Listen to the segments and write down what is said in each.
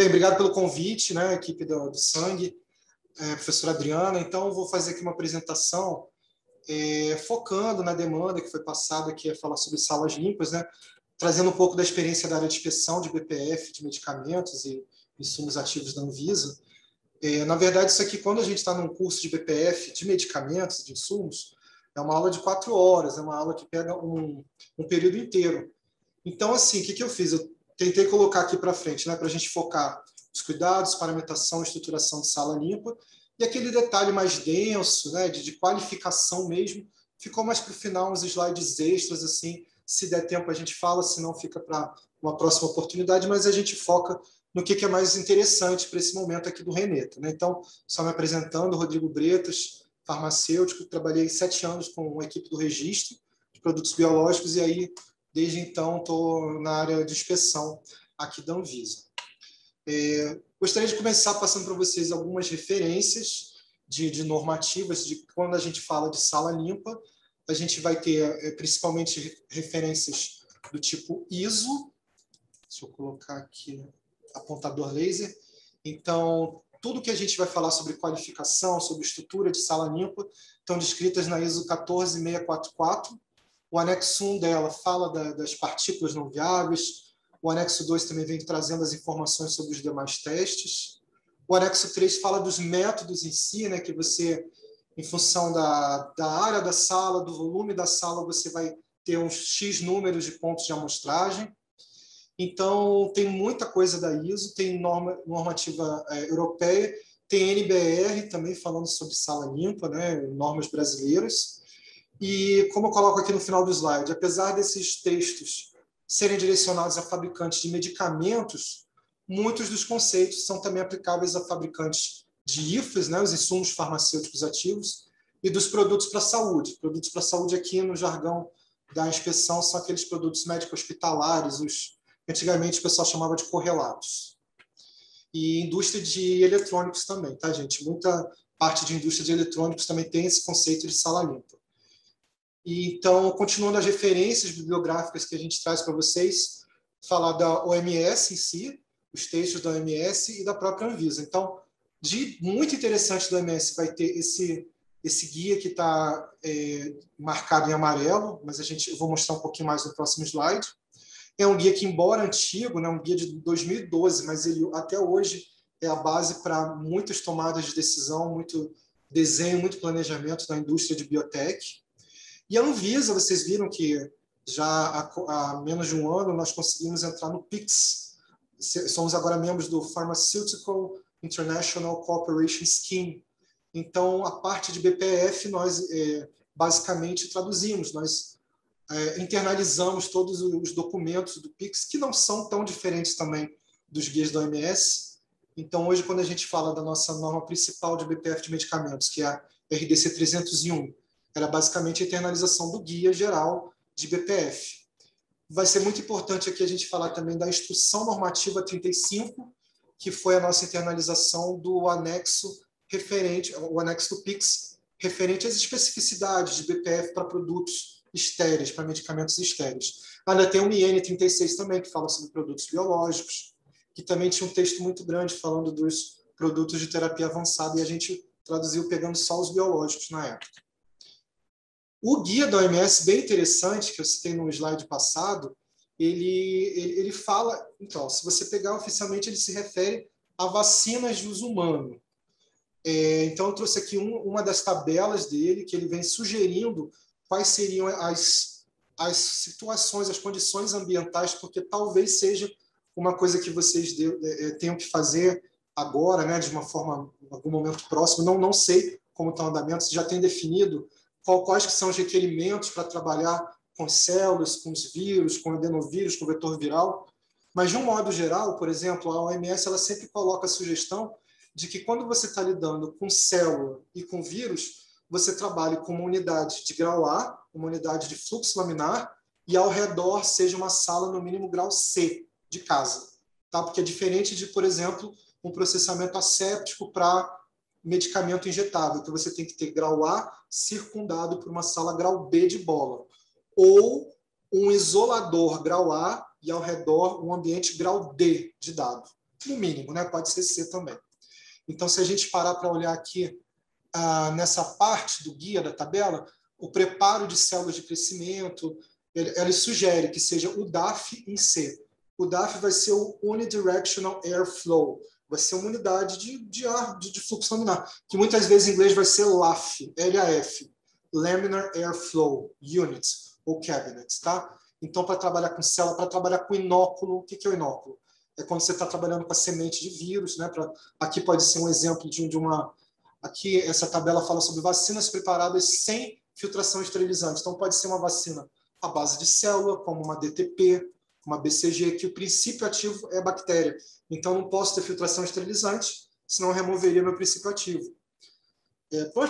Bem, obrigado pelo convite, né, equipe do Sangue, professora Adriana. Então, vou fazer aqui uma apresentação focando na demanda que foi passada aqui a falar sobre salas limpas, né, trazendo um pouco da experiência da área de inspeção de BPF, de medicamentos e insumos ativos da Anvisa. Na verdade, isso aqui, quando a gente está num curso de BPF, de medicamentos, de insumos, é uma aula de 4 horas, é uma aula que pega um período inteiro. Então, assim, o que eu fiz? Eu tentei colocar aqui para frente, né, para a gente focar os cuidados, paramentação, estruturação de sala limpa, e aquele detalhe mais denso, né, de qualificação mesmo, ficou mais para o final, uns slides extras, assim, se der tempo a gente fala, se não fica para uma próxima oportunidade, mas a gente foca no que é mais interessante para esse momento aqui do Reneta, né? Então, só me apresentando, Rodrigo Bretas, farmacêutico, trabalhei 7 anos com a equipe do registro de produtos biológicos e aí, desde então, estou na área de inspeção aqui da Anvisa. Gostaria de começar passando para vocês algumas referências de normativas, de quando a gente fala de sala limpa, a gente vai ter principalmente referências do tipo ISO, deixa eu colocar aqui apontador laser. Então, tudo que a gente vai falar sobre qualificação, sobre estrutura de sala limpa, estão descritas na ISO 14644. O anexo 1 dela fala das partículas não viáveis. O anexo 2 também vem trazendo as informações sobre os demais testes. O anexo 3 fala dos métodos em si, né, que você, em função da área da sala, do volume da sala, você vai ter uns X números de pontos de amostragem. Então, tem muita coisa da ISO, tem normativa europeia, tem NBR também falando sobre sala limpa, né, normas brasileiras. E, como eu coloco aqui no final do slide, apesar desses textos serem direcionados a fabricantes de medicamentos, muitos dos conceitos são também aplicáveis a fabricantes de IFAs, né, os insumos farmacêuticos ativos, e dos produtos para a saúde. Produtos para a saúde aqui no jargão da inspeção são aqueles produtos médico-hospitalares, antigamente o pessoal chamava de correlatos. E indústria de eletrônicos também, tá, gente? Muita parte de indústria de eletrônicos também tem esse conceito de sala limpa. E, então, continuando as referências bibliográficas que a gente traz para vocês, falar da OMS em si, os textos da OMS e da própria Anvisa. Então, de muito interessante da OMS vai ter esse guia que está marcado em amarelo, mas eu vou mostrar um pouquinho mais no próximo slide. É um guia que, embora antigo, né, um guia de 2012, mas ele até hoje é a base para muitas tomadas de decisão, muito desenho, muito planejamento da indústria de biotech. E a Anvisa, vocês viram que já há menos de um ano nós conseguimos entrar no PICS. Somos agora membros do Pharmaceutical International Cooperation Scheme. Então, a parte de BPF nós basicamente traduzimos, nós internalizamos todos os documentos do PICS, que não são tão diferentes também dos guias da OMS. Então, hoje, quando a gente fala da nossa norma principal de BPF de medicamentos, que é a RDC 301, era basicamente a internalização do guia geral de BPF. Vai ser muito importante aqui a gente falar também da Instrução Normativa 35, que foi a nossa internalização do anexo referente, o anexo do PICS, referente às especificidades de BPF para produtos estéreis, para medicamentos estéreis. Ainda tem o IN 36 também, que fala sobre produtos biológicos, que também tinha um texto muito grande falando dos produtos de terapia avançada, e a gente traduziu pegando só os biológicos na época. O guia da OMS, bem interessante, que eu citei no slide passado, ele fala... Então, se você pegar oficialmente, ele se refere a vacinas de uso humano. Então, eu trouxe aqui uma das tabelas dele, que ele vem sugerindo quais seriam as situações, as condições ambientais, porque talvez seja uma coisa que vocês tenham que fazer agora, né, de uma forma, em algum momento próximo. Não sei como está o andamento, se já tem definido quais que são os requerimentos para trabalhar com células, com os vírus, com adenovírus, com vetor viral. Mas, de um modo geral, por exemplo, a OMS ela sempre coloca a sugestão de que quando você está lidando com célula e com vírus, você trabalhe com uma unidade de grau A, uma unidade de fluxo laminar, e ao redor seja uma sala no mínimo grau C de casa. Tá? Porque é diferente de, por exemplo, um processamento asséptico para medicamento injetável, que você tem que ter grau A circundado por uma sala grau B de bola. Ou um isolador grau A e ao redor um ambiente grau D de dado. no mínimo, né? Pode ser C também. Então, se a gente parar para olhar aqui nessa parte do guia da tabela, o preparo de células de crescimento, ele sugere que seja o DAF em C. O DAF vai ser o Unidirectional Airflow, vai ser uma unidade de ar, de fluxo laminar, que muitas vezes em inglês vai ser LAF, L-A-F, Laminar Airflow Unit, ou Cabinets, tá? Então, para trabalhar com célula, para trabalhar com inóculo, o que é o inóculo? É quando você está trabalhando com a semente de vírus, né? Aqui pode ser um exemplo de uma... Aqui, essa tabela fala sobre vacinas preparadas sem filtração esterilizante. Então, pode ser uma vacina à base de célula, como uma DTP, uma BCG, que o princípio ativo é bactéria. Então, não posso ter filtração esterilizante, senão eu removeria meu princípio ativo.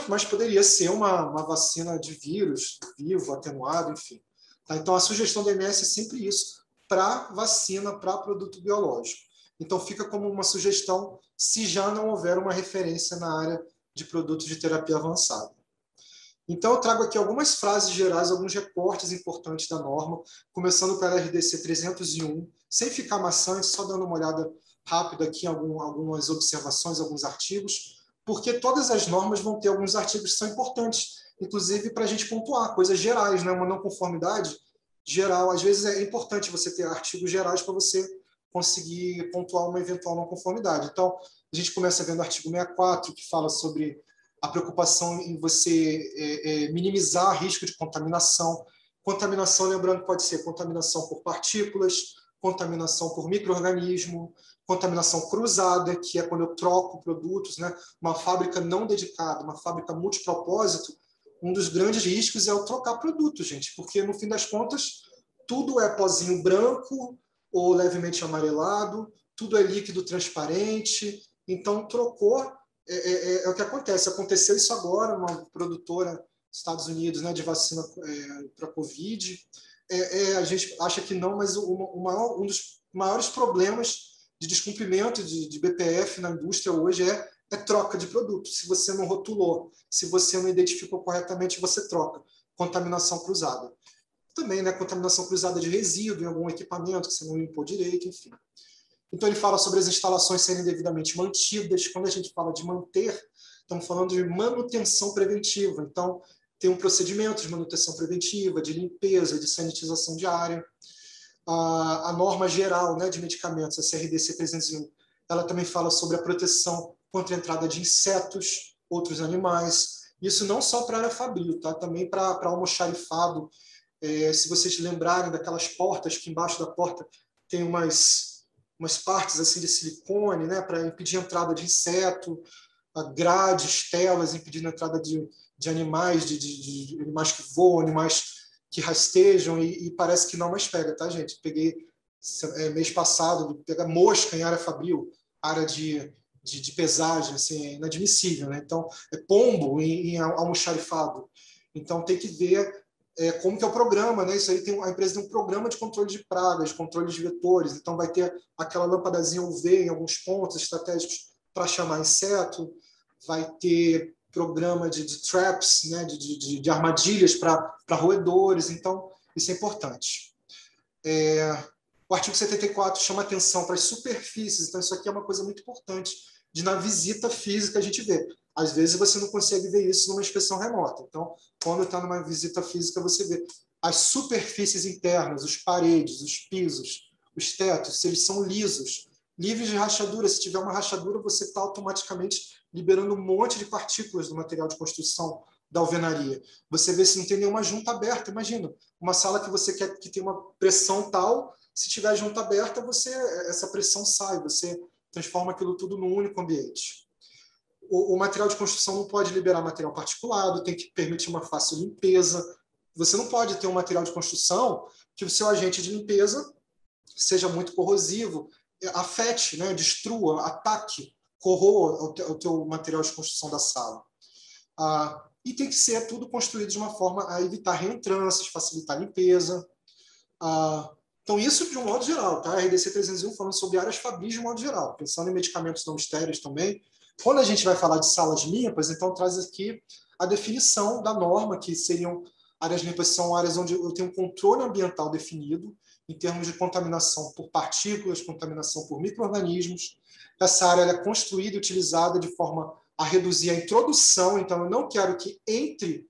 Mas poderia ser uma vacina de vírus, vivo, atenuado, enfim. Tá? Então, a sugestão da MS é sempre isso, para vacina, para produto biológico. Então, fica como uma sugestão se já não houver uma referência na área de produtos de terapia avançada. Então, eu trago aqui algumas frases gerais, alguns recortes importantes da norma, começando pela RDC 301, sem ficar maçante, só dando uma olhada rápida aqui em algumas observações, alguns artigos, porque todas as normas vão ter alguns artigos que são importantes, inclusive para a gente pontuar coisas gerais, né? Uma não conformidade geral. Às vezes é importante você ter artigos gerais para você conseguir pontuar uma eventual não conformidade. Então, a gente começa vendo o artigo 64, que fala sobre a preocupação em você minimizar risco de contaminação. Contaminação, lembrando, pode ser contaminação por partículas, contaminação por micro-organismo, contaminação cruzada, que é quando eu troco produtos, né? Uma fábrica não dedicada, uma fábrica multipropósito, um dos grandes riscos é o trocar produtos, gente, porque, no fim das contas, tudo é pozinho branco ou levemente amarelado, tudo é líquido transparente, então trocou, é o que acontece. Aconteceu isso agora, uma produtora dos Estados Unidos, né, de vacina para Covid, a gente acha que não, mas um dos maiores problemas de descumprimento de BPF na indústria hoje é troca de produto. Se você não rotulou, se você não identificou corretamente, você troca. Contaminação cruzada. Também, né, contaminação cruzada de resíduo em algum equipamento que você não limpou direito, enfim. Então, ele fala sobre as instalações serem devidamente mantidas. Quando a gente fala de manter, estamos falando de manutenção preventiva. Então, tem um procedimento de manutenção preventiva, de limpeza, de sanitização diária. A norma geral, né, de medicamentos, a CRDC 301, ela também fala sobre a proteção contra a entrada de insetos, outros animais. Isso não só para a área fabril, tá? Também para almoxarifado. Se vocês lembrarem daquelas portas, que embaixo da porta tem umas partes assim de silicone, né, para impedir a entrada de inseto, grades, telas impedindo a entrada de animais, de animais que voam, animais que rastejam, e parece que não mais pega, tá, gente? Peguei mês passado, pegar mosca em área fabril, área de pesagem, assim, é inadmissível, né? Então, é pombo em almoxarifado. Então, tem que ver como que é o programa, né? Isso aí a empresa tem um programa de controle de pragas, de controle de vetores, então vai ter aquela lâmpadazinha UV em alguns pontos estratégicos para chamar inseto, vai ter programa de traps, né? de armadilhas para roedores, então isso é importante. O artigo 74 chama atenção para as superfícies, então isso aqui é uma coisa muito importante, na visita física a gente vê. Às vezes você não consegue ver isso numa inspeção remota. Então, quando está numa visita física, você vê as superfícies internas, os paredes, os pisos, os tetos, se eles são lisos, livres de rachadura. Se tiver uma rachadura, você está automaticamente liberando um monte de partículas do material de construção da alvenaria. Você vê se não tem nenhuma junta aberta. Imagina, uma sala que você quer que tenha uma pressão tal, se tiver junta aberta, essa pressão sai, você transforma aquilo tudo num único ambiente. O material de construção não pode liberar material particulado, tem que permitir uma fácil limpeza. Você não pode ter um material de construção que o seu agente de limpeza seja muito corrosivo, afete, né, destrua, ataque, corroa o teu material de construção da sala. E tem que ser tudo construído de uma forma a evitar reentrâncias, facilitar a limpeza. Então, isso de um modo geral, tá? A RDC 301 falando sobre áreas fabris de um modo geral, pensando em medicamentos não estéreis também. Quando a gente vai falar de salas limpas, então traz aqui a definição da norma, que seriam áreas limpas, são áreas onde eu tenho um controle ambiental definido, em termos de contaminação por partículas, contaminação por micro-organismos, essa área ela é construída e utilizada de forma a reduzir a introdução, então eu não quero que entre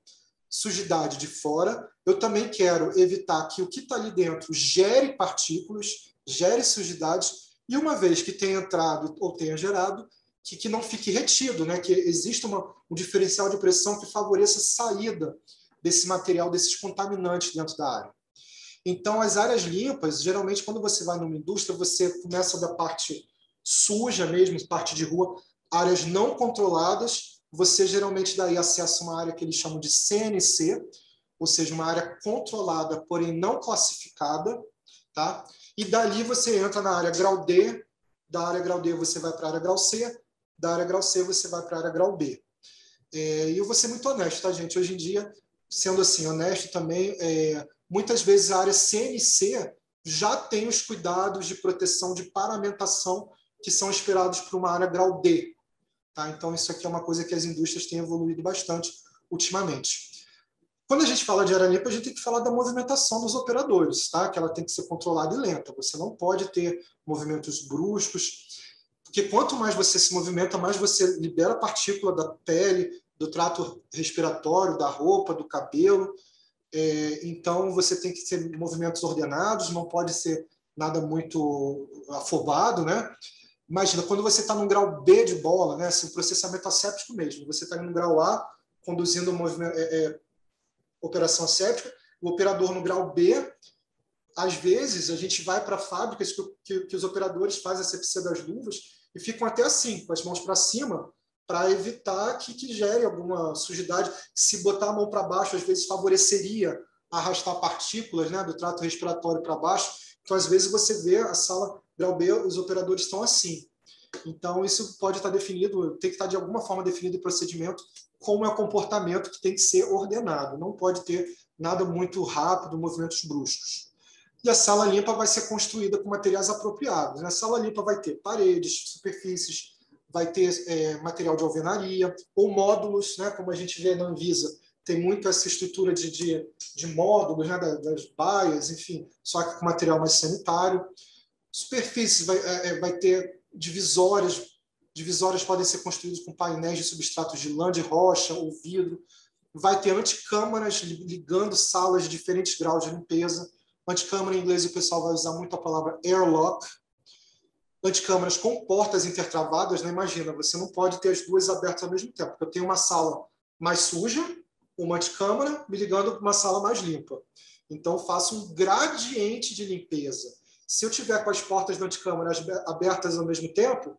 sujidade de fora, eu também quero evitar que o que está ali dentro gere partículas, gere sujidades, e uma vez que tenha entrado ou tenha gerado, que não fique retido, né? Que exista um diferencial de pressão que favoreça a saída desse material, desses contaminantes dentro da área. Então, as áreas limpas, geralmente, quando você vai numa indústria, você começa da parte suja mesmo, parte de rua, áreas não controladas, você geralmente daí acessa uma área que eles chamam de CNC, ou seja, uma área controlada, porém não classificada, tá? E dali você entra na área grau D, da área grau D você vai para a área grau C, da área grau C você vai para a área grau B. E eu vou ser muito honesto, tá, gente? Hoje em dia, sendo assim, honesto também, muitas vezes a área CNC já tem os cuidados de proteção, de paramentação que são esperados para uma área grau D. Tá? Então, isso aqui é uma coisa que as indústrias têm evoluído bastante ultimamente. Quando a gente fala de área limpa, a gente tem que falar da movimentação dos operadores, tá? Que ela tem que ser controlada e lenta. Você não pode ter movimentos bruscos, porque quanto mais você se movimenta, mais você libera partícula da pele, do trato respiratório, da roupa, do cabelo. Então, você tem que ter movimentos ordenados, não pode ser nada muito afobado, né? Imagina, quando você está no grau B de bola, né? Assim, o processamento asséptico mesmo, você está no grau A, conduzindo operação asséptica, o operador no grau B, às vezes a gente vai para fábricas que os operadores fazem a asepsia das luvas e ficam até assim, com as mãos para cima, para evitar que gere alguma sujidade. Se botar a mão para baixo, às vezes favoreceria arrastar partículas, né, do trato respiratório para baixo. Então, às vezes, você vê a sala grau B, os operadores estão assim. Então, isso pode estar definido, tem que estar de alguma forma definido o procedimento, como é o comportamento que tem que ser ordenado. Não pode ter nada muito rápido, movimentos bruscos. E a sala limpa vai ser construída com materiais apropriados. A sala limpa vai ter paredes, superfícies, vai ter material de alvenaria, ou módulos, né, como a gente vê na Anvisa. Tem muito essa estrutura de módulos, né, das baias, enfim, só que com material mais sanitário. Superfícies vai ter divisórias. Divisórias podem ser construídas com painéis de substratos de lã, de rocha ou vidro. Vai ter anticâmaras ligando salas de diferentes graus de limpeza. Anticâmara, em inglês, o pessoal vai usar muito a palavra airlock. Anticâmaras com portas intertravadas, né? Imagina, você não pode ter as duas abertas ao mesmo tempo. Eu tenho uma sala mais suja, uma anticâmara, me ligando para uma sala mais limpa. Então, faço um gradiente de limpeza. Se eu tiver com as portas da anticâmara abertas ao mesmo tempo,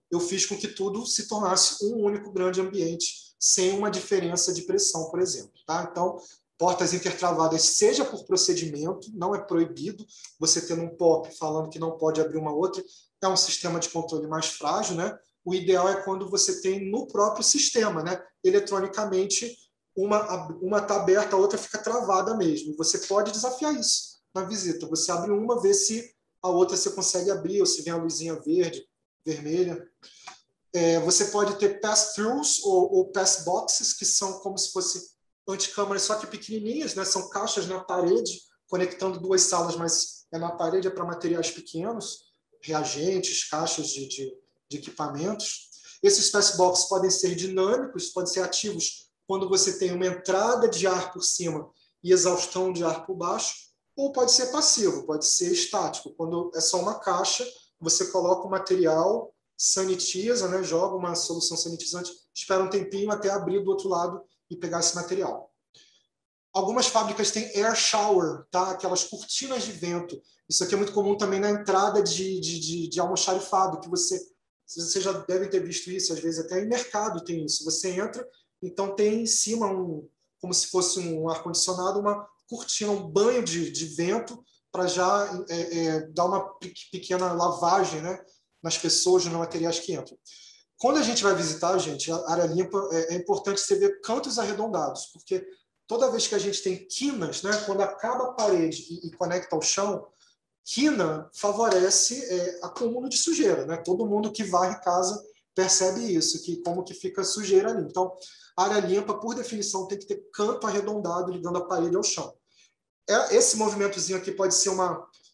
eu fiz com que tudo se tornasse um único grande ambiente, sem uma diferença de pressão, por exemplo. Tá? Então, portas intertravadas, seja por procedimento, não é proibido você ter um POP falando que não pode abrir uma outra, é um sistema de controle mais frágil, né? O ideal é quando você tem no próprio sistema, né? Eletronicamente, uma está aberta, a outra fica travada mesmo. Você pode desafiar isso na visita. Você abre uma, vê se a outra você consegue abrir, ou se vem a luzinha verde, vermelha. Você pode ter pass-throughs ou pass-boxes, que são como se fosse anticâmaras, só que pequenininhas, né? São caixas na parede, conectando duas salas, mas na parede é para materiais pequenos, reagentes, caixas de equipamentos. Esses pass-boxes podem ser dinâmicos, podem ser ativos quando você tem uma entrada de ar por cima e exaustão de ar por baixo, ou pode ser passivo, pode ser estático. Quando é só uma caixa, você coloca o material, sanitiza, né? Joga uma solução sanitizante, espera um tempinho até abrir do outro lado e pegar esse material. Algumas fábricas têm air shower, tá? Aquelas cortinas de vento. Isso aqui é muito comum também na entrada de almoxarifado, que vocês já devem ter visto isso, às vezes até em mercado tem isso. Você entra, então tem em cima, como se fosse um ar-condicionado, uma cortina, um banho de vento, para já dar uma pequena lavagem, né, nas pessoas, nos materiais que entram. Quando a gente vai visitar, gente, a área limpa, é importante você ver cantos arredondados, porque toda vez que a gente tem quinas, né, quando acaba a parede e conecta ao chão, quina favorece acúmulo de sujeira, né? Todo mundo que varre casa percebe isso, que como que fica sujeira ali. Então, a área limpa, por definição, tem que ter canto arredondado ligando a parede ao chão. Esse movimentozinho aqui pode ser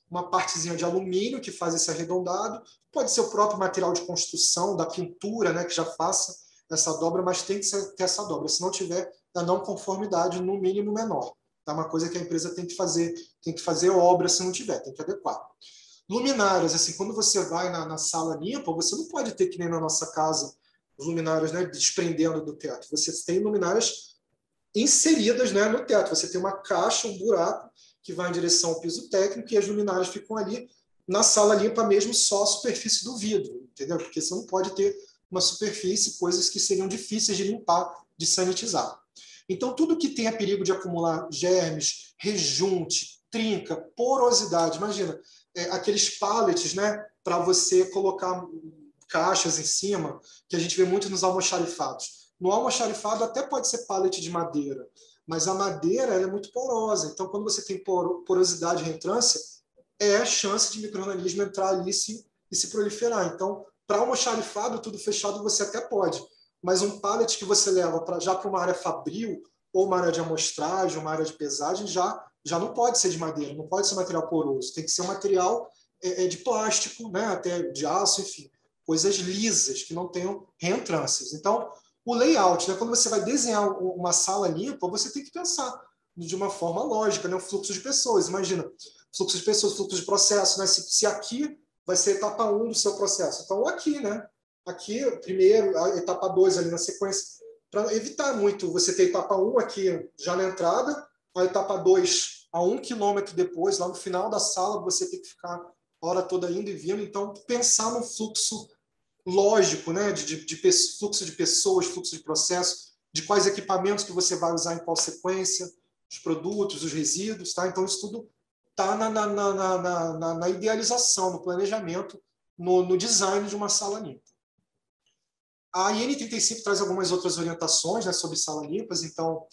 uma partezinha de alumínio que faz esse arredondado, pode ser o próprio material de construção, da pintura, né, que já faça essa dobra, mas tem que ter essa dobra. Se não tiver, a não conformidade, no mínimo menor. Tá? Uma coisa que a empresa tem que fazer obra se não tiver, tem que adequar. Luminárias, assim, quando você vai na sala limpa, você não pode ter que nem na nossa casa, os luminários, né, desprendendo do teto. Você tem luminárias inseridas, né, no teto. Você tem uma caixa, um buraco que vai em direção ao piso técnico e as luminárias ficam ali na sala limpa mesmo, só a superfície do vidro, entendeu? Porque você não pode ter uma superfície, coisas que seriam difíceis de limpar, de sanitizar. Então, tudo que tenha perigo de acumular germes, rejunte, trinca, porosidade, imagina, aqueles pallets, né, para você colocar caixas em cima, que a gente vê muito nos almoxarifados. No almoxarifado até pode ser pallet de madeira, mas a madeira é muito porosa. Então, quando você tem porosidade e reentrância, é a chance de micro-organismo entrar ali e se proliferar. Então, para almoxarifado, tudo fechado, você até pode. Mas um pallet que você leva já para uma área fabril, ou uma área de amostragem, uma área de pesagem, já não pode ser de madeira, não pode ser material poroso. Tem que ser um material de plástico, né, até de aço, enfim. Coisas lisas, que não tenham reentrâncias. Então, o layout, né, quando você vai desenhar uma sala limpa, você tem que pensar de uma forma lógica, né, o fluxo de pessoas. Imagina, fluxo de pessoas, fluxo de processo, né? Se aqui vai ser a etapa 1 do seu processo. Então, aqui, né? Aqui, primeiro, a etapa 2 ali na sequência, para evitar muito você ter a etapa 1 aqui já na entrada, a etapa 2 a 1 quilômetro depois, lá no final da sala, você tem que ficar a hora toda indo e vindo. Então, pensar num fluxo lógico, né? de fluxo de pessoas, fluxo de processo, de quais equipamentos que você vai usar em qual sequência, os produtos, os resíduos, tá? Então, isso tudo está na idealização, no planejamento, no design de uma sala limpa. A IN35 traz algumas outras orientações, né, sobre sala limpas, então,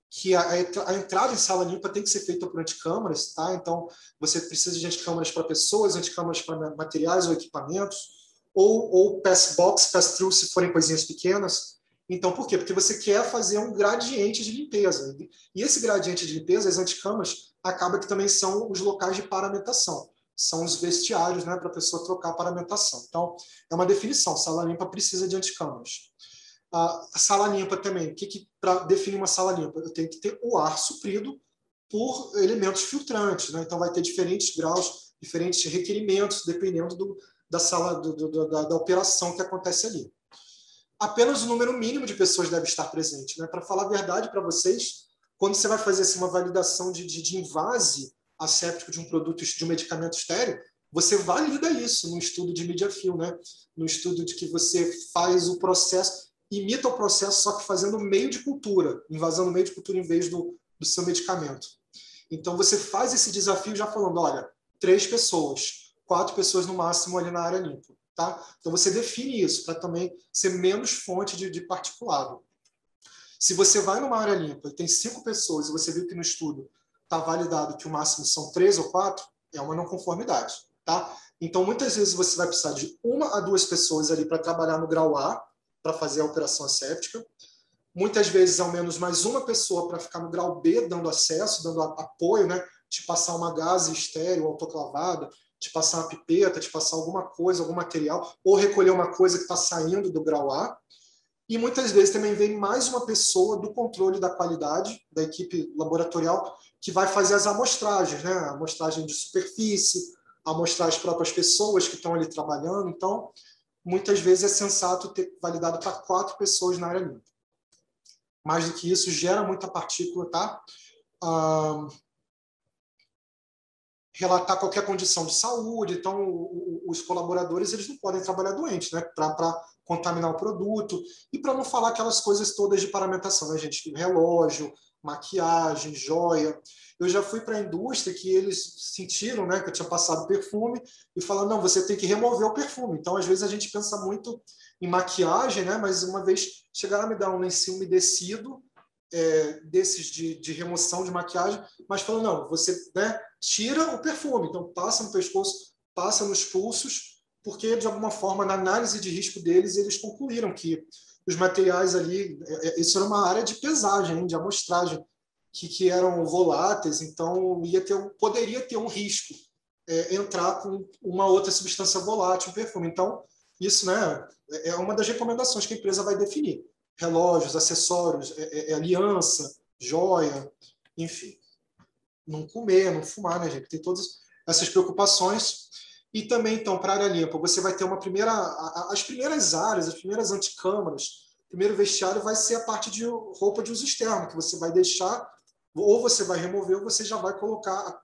que a entrada em sala limpa tem que ser feita por anticâmaras, tá? Então, você precisa de anticâmaras para pessoas, anticâmaras para materiais ou equipamentos, ou pass-box, pass-through, se forem coisinhas pequenas. Então, por quê? Porque você quer fazer um gradiente de limpeza. E esse gradiente de limpeza, as anticâmaras, acaba que também são os locais de paramentação. São os vestiários, né, para a pessoa trocar a paramentação. Então, é uma definição. Sala limpa precisa de anticâmaras. A sala limpa também. Para definir uma sala limpa? Eu tenho que ter o ar suprido por elementos filtrantes, né? Então, vai ter diferentes graus, diferentes requerimentos, dependendo da sala, da operação que acontece ali. Apenas o número mínimo de pessoas deve estar presente, né? Para falar a verdade para vocês, quando você vai fazer assim, uma validação de invase asséptico de um produto, de um medicamento estéril, você valida isso no estudo de media fill, né? No estudo de que você faz o processo, imita o processo, só que fazendo meio de cultura, invasando meio de cultura em vez do seu medicamento. Então, você faz esse desafio já falando, olha, 3 pessoas, 4 pessoas no máximo ali na área limpa. Tá? Então, você define isso para também ser menos fonte de particulado. Se você vai numa área limpa e tem 5 pessoas e você viu que no estudo está validado que o máximo são 3 ou 4, é uma não conformidade. Tá? Então, muitas vezes você vai precisar de 1 a 2 pessoas ali para trabalhar no grau A, para fazer a operação asséptica. Muitas vezes, ao menos mais uma pessoa para ficar no grau B, dando acesso, dando apoio, né? De passar uma gase estéreo, autoclavada, de passar uma pipeta, de passar alguma coisa, algum material, ou recolher uma coisa que está saindo do grau A. E muitas vezes também vem mais uma pessoa do controle da qualidade, da equipe laboratorial, que vai fazer as amostragens, né? A amostragem de superfície, amostrar as próprias pessoas que estão ali trabalhando. Então, muitas vezes é sensato ter validado para 4 pessoas na área limpa. Mais do que isso, gera muita partícula, tá? Relatar qualquer condição de saúde, então os colaboradores eles não podem trabalhar doentes, né? Para contaminar o produto e para não falar aquelas coisas todas de paramentação, né, gente? Relógio, maquiagem, joia. Eu já fui para a indústria que eles sentiram, né, que eu tinha passado perfume e falaram, não, você tem que remover o perfume. Então, às vezes, a gente pensa muito em maquiagem, né, mas uma vez chegaram a me dar um lencinho umedecido, desses de remoção de maquiagem, mas falou, não, você, né, tira o perfume, então passa no pescoço, passa nos pulsos, porque de alguma forma na análise de risco deles eles concluíram que os materiais ali, isso era uma área de pesagem, de amostragem, que eram voláteis, então poderia ter um risco entrar com uma outra substância volátil no perfume. Então, isso, né, é uma das recomendações que a empresa vai definir. Relógios, acessórios, aliança, joia, enfim. Não comer, não fumar, né, gente? Tem todas essas preocupações. E também, então, para a área limpa, você vai ter as primeiras áreas, as primeiras antecâmaras, o primeiro vestiário vai ser a parte de roupa de uso externo, que você vai deixar, ou você vai remover, ou você já vai colocar,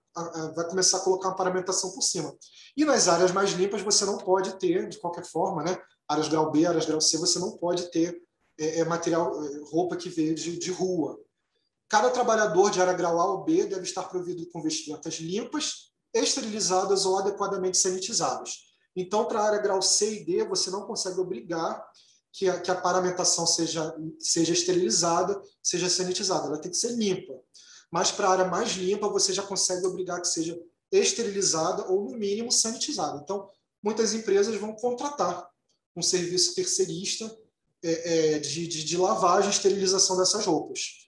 vai começar a colocar uma paramentação por cima. E nas áreas mais limpas, você não pode ter, de qualquer forma, né? Áreas grau B, áreas grau C, você não pode ter material, roupa que veio de rua. Cada trabalhador de área grau A ou B deve estar provido com vestimentas limpas, esterilizadas ou adequadamente sanitizadas. Então, para a área grau C e D, você não consegue obrigar que a paramentação seja esterilizada, seja sanitizada. Ela tem que ser limpa. Mas para a área mais limpa, você já consegue obrigar que seja esterilizada ou, no mínimo, sanitizada. Então, muitas empresas vão contratar um serviço terceirista de lavagem e esterilização dessas roupas.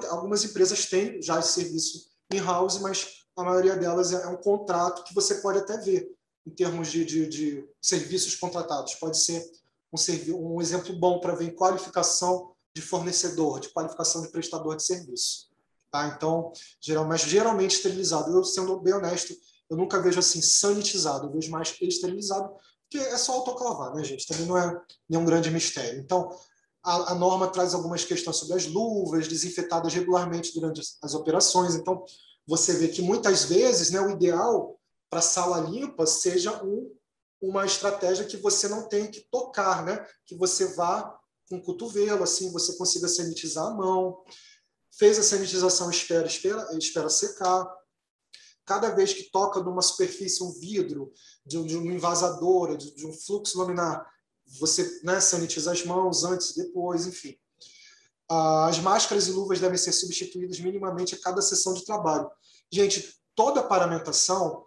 Algumas empresas têm já esse serviço in-house, mas a maioria delas é um contrato que você pode até ver em termos de serviços contratados. Pode ser um exemplo bom para ver em qualificação de fornecedor, de qualificação de prestador de serviço. Tá? Então, geralmente esterilizado. Eu, sendo bem honesto, eu nunca vejo assim sanitizado, eu vejo mais esterilizado, porque é só autoclavar, né, gente? Também não é nenhum grande mistério. Então, a norma traz algumas questões sobre as luvas, desinfetadas regularmente durante as operações. Então, você vê que muitas vezes, né, o ideal para sala limpa seja uma estratégia que você não tenha que tocar, né? Que você vá com o cotovelo, assim você consiga sanitizar a mão. Fez a sanitização, espera secar. Cada vez que toca numa superfície, um vidro, de uma envasadora, de um fluxo laminar, você, né, sanitiza as mãos antes e depois, enfim. As máscaras e luvas devem ser substituídas minimamente a cada sessão de trabalho. Gente, toda paramentação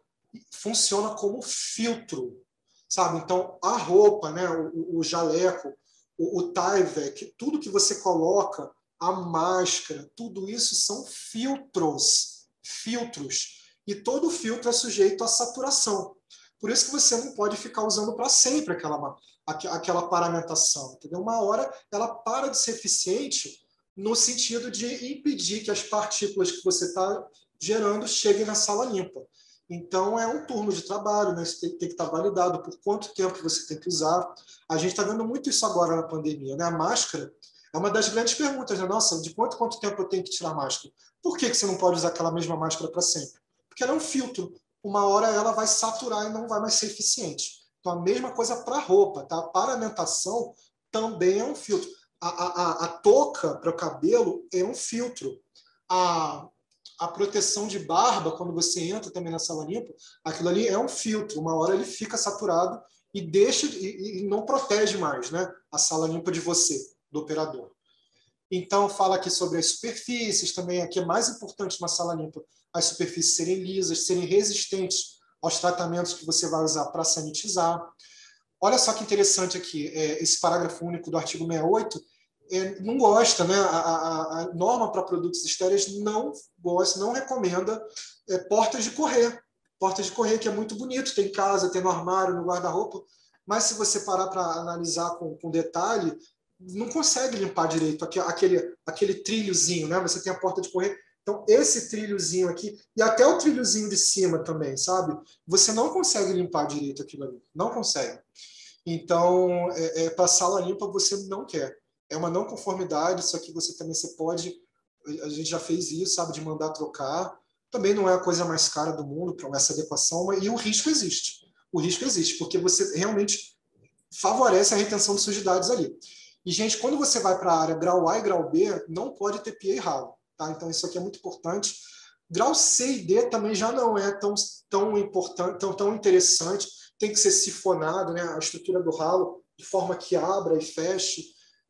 funciona como filtro, sabe? Então, a roupa, né, o jaleco, o Tyvek, tudo que você coloca, a máscara, tudo isso são filtros. Filtros. E todo filtro é sujeito à saturação. Por isso que você não pode ficar usando para sempre aquela paramentação. Entendeu? Uma hora ela para de ser eficiente no sentido de impedir que as partículas que você está gerando cheguem na sala limpa. Então, é um turno de trabalho, né? Isso tem que estar validado por quanto tempo você tem que usar. A gente está vendo muito isso agora na pandemia, né? A máscara é uma das grandes perguntas, né? Nossa, de quanto tempo eu tenho que tirar a máscara? Por que você não pode usar aquela mesma máscara para sempre? Porque ela é um filtro. Uma hora ela vai saturar e não vai mais ser eficiente. Então, a mesma coisa para a roupa, tá? A paramentação também é um filtro. A touca para o cabelo é um filtro. A proteção de barba, quando você entra também na sala limpa, aquilo ali é um filtro. Uma hora ele fica saturado e deixa e não protege mais, né, a sala limpa de você, do operador. Então, fala aqui sobre as superfícies, também aqui é mais importante na sala limpa, as superfícies serem lisas, serem resistentes aos tratamentos que você vai usar para sanitizar. Olha só que interessante aqui, esse parágrafo único do artigo 68, não gosta, né? A norma para produtos estéreis não gosta, não recomenda portas de correr. Portas de correr que é muito bonito, tem em casa, tem no armário, no guarda-roupa, mas se você parar para analisar com detalhe, não consegue limpar direito aquele trilhozinho, né? Você tem a porta de correr, então esse trilhozinho aqui, e até o trilhozinho de cima também, sabe? Você não consegue limpar direito aquilo ali, não consegue. Então, para sala limpa você não quer. É uma não conformidade, isso aqui você pode, a gente já fez isso, sabe, de mandar trocar. Também não é a coisa mais cara do mundo para essa adequação, e o risco existe. O risco existe, porque você realmente favorece a retenção de sujidades ali. E, gente, quando você vai para a área grau A e grau B, não pode ter pia e ralo. Tá? Então, isso aqui é muito importante. Grau C e D também já não é tão importante, tão interessante. Tem que ser sifonado, né? A estrutura do ralo, de forma que abra e feche.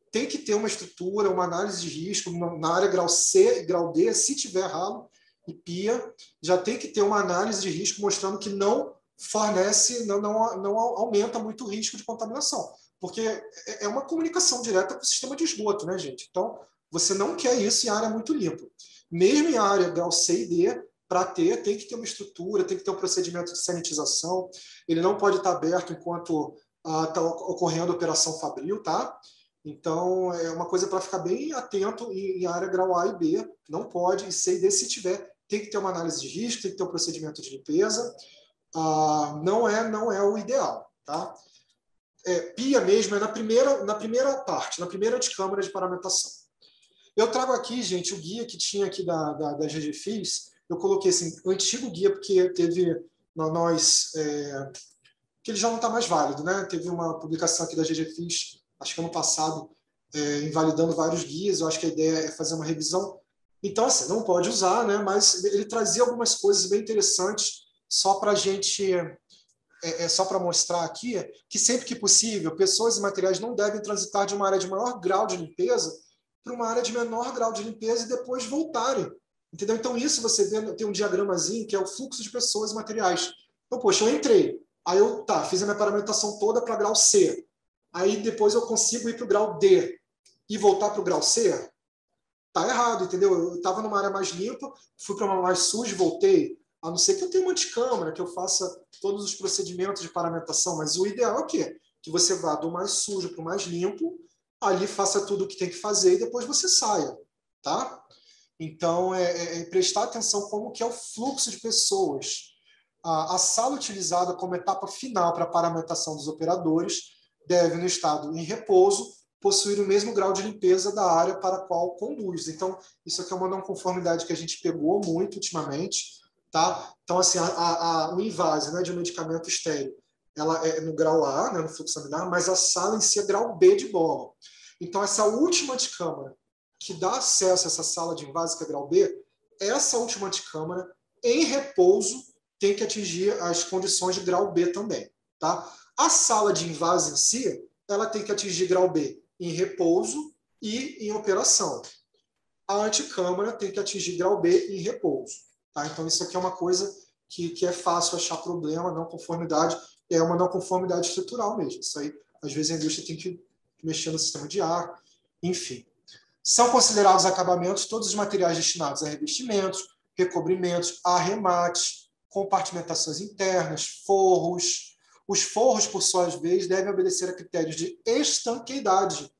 Tem que ter uma estrutura, uma análise de risco. Na área grau C e grau D, se tiver ralo e pia, já tem que ter uma análise de risco mostrando que não fornece, não aumenta muito o risco de contaminação. Porque é uma comunicação direta com o sistema de esgoto, né, gente? Então, Você não quer isso em área muito limpa. Mesmo em área grau C e D, para ter, tem que ter uma estrutura, tem que ter um procedimento de sanitização. Ele não pode estar aberto enquanto está ocorrendo a operação fabril, tá? Então, é uma coisa para ficar bem atento em área grau A e B. Não pode, e C e D, se tiver, tem que ter uma análise de risco, tem que ter um procedimento de limpeza. Não é o ideal, tá? Pia mesmo é na primeira parte, na primeira de câmara de paramentação. Eu trago aqui, gente, o guia que tinha aqui da GG FIS. Eu coloquei assim, antigo guia, porque teve que ele já não está mais válido, né? Teve uma publicação aqui da GG FIS, acho que ano passado, invalidando vários guias. Eu acho que a ideia é fazer uma revisão. Então, assim, não pode usar, né? Mas ele trazia algumas coisas bem interessantes só para a gente. Só para mostrar aqui que sempre que possível, pessoas e materiais não devem transitar de uma área de maior grau de limpeza para uma área de menor grau de limpeza e depois voltarem. Entendeu? Então, isso você vê, tem um diagramazinho que é o fluxo de pessoas e materiais. Então, poxa, eu entrei, aí eu fiz a minha paramentação toda para grau C. Aí depois eu consigo ir para o grau D e voltar para o grau C? Tá errado, entendeu? Eu estava numa área mais limpa, fui para uma mais suja e voltei. A não ser que eu tenha uma anticâmara, que eu faça todos os procedimentos de paramentação, mas o ideal é o quê? Que você vá do mais sujo para o mais limpo, ali faça tudo o que tem que fazer e depois você saia, tá? Então, prestar atenção como que é o fluxo de pessoas. A sala utilizada como etapa final para a paramentação dos operadores deve, no estado em repouso, possuir o mesmo grau de limpeza da área para a qual conduz. Então, isso aqui é uma não conformidade que a gente pegou muito ultimamente, tá? Então, assim, o invase, né, de um medicamento estéril, ela é no grau A, né, no fluxo laminar, mas a sala em si é grau B de bola. Então, essa última anticâmara que dá acesso a essa sala de invase, que é grau B, essa última anticâmara, em repouso, tem que atingir as condições de grau B também, tá? A sala de invase em si, ela tem que atingir grau B em repouso e em operação. A anticâmara tem que atingir grau B em repouso. Tá? Então, isso aqui é uma coisa que é fácil achar problema, não conformidade, é uma não conformidade estrutural mesmo. Isso aí, às vezes, a indústria tem que mexer no sistema de ar, enfim. São considerados acabamentos todos os materiais destinados a revestimentos, recobrimentos, arremates, compartimentações internas, forros. Os forros, por sua vez, devem obedecer a critérios de estanqueidade.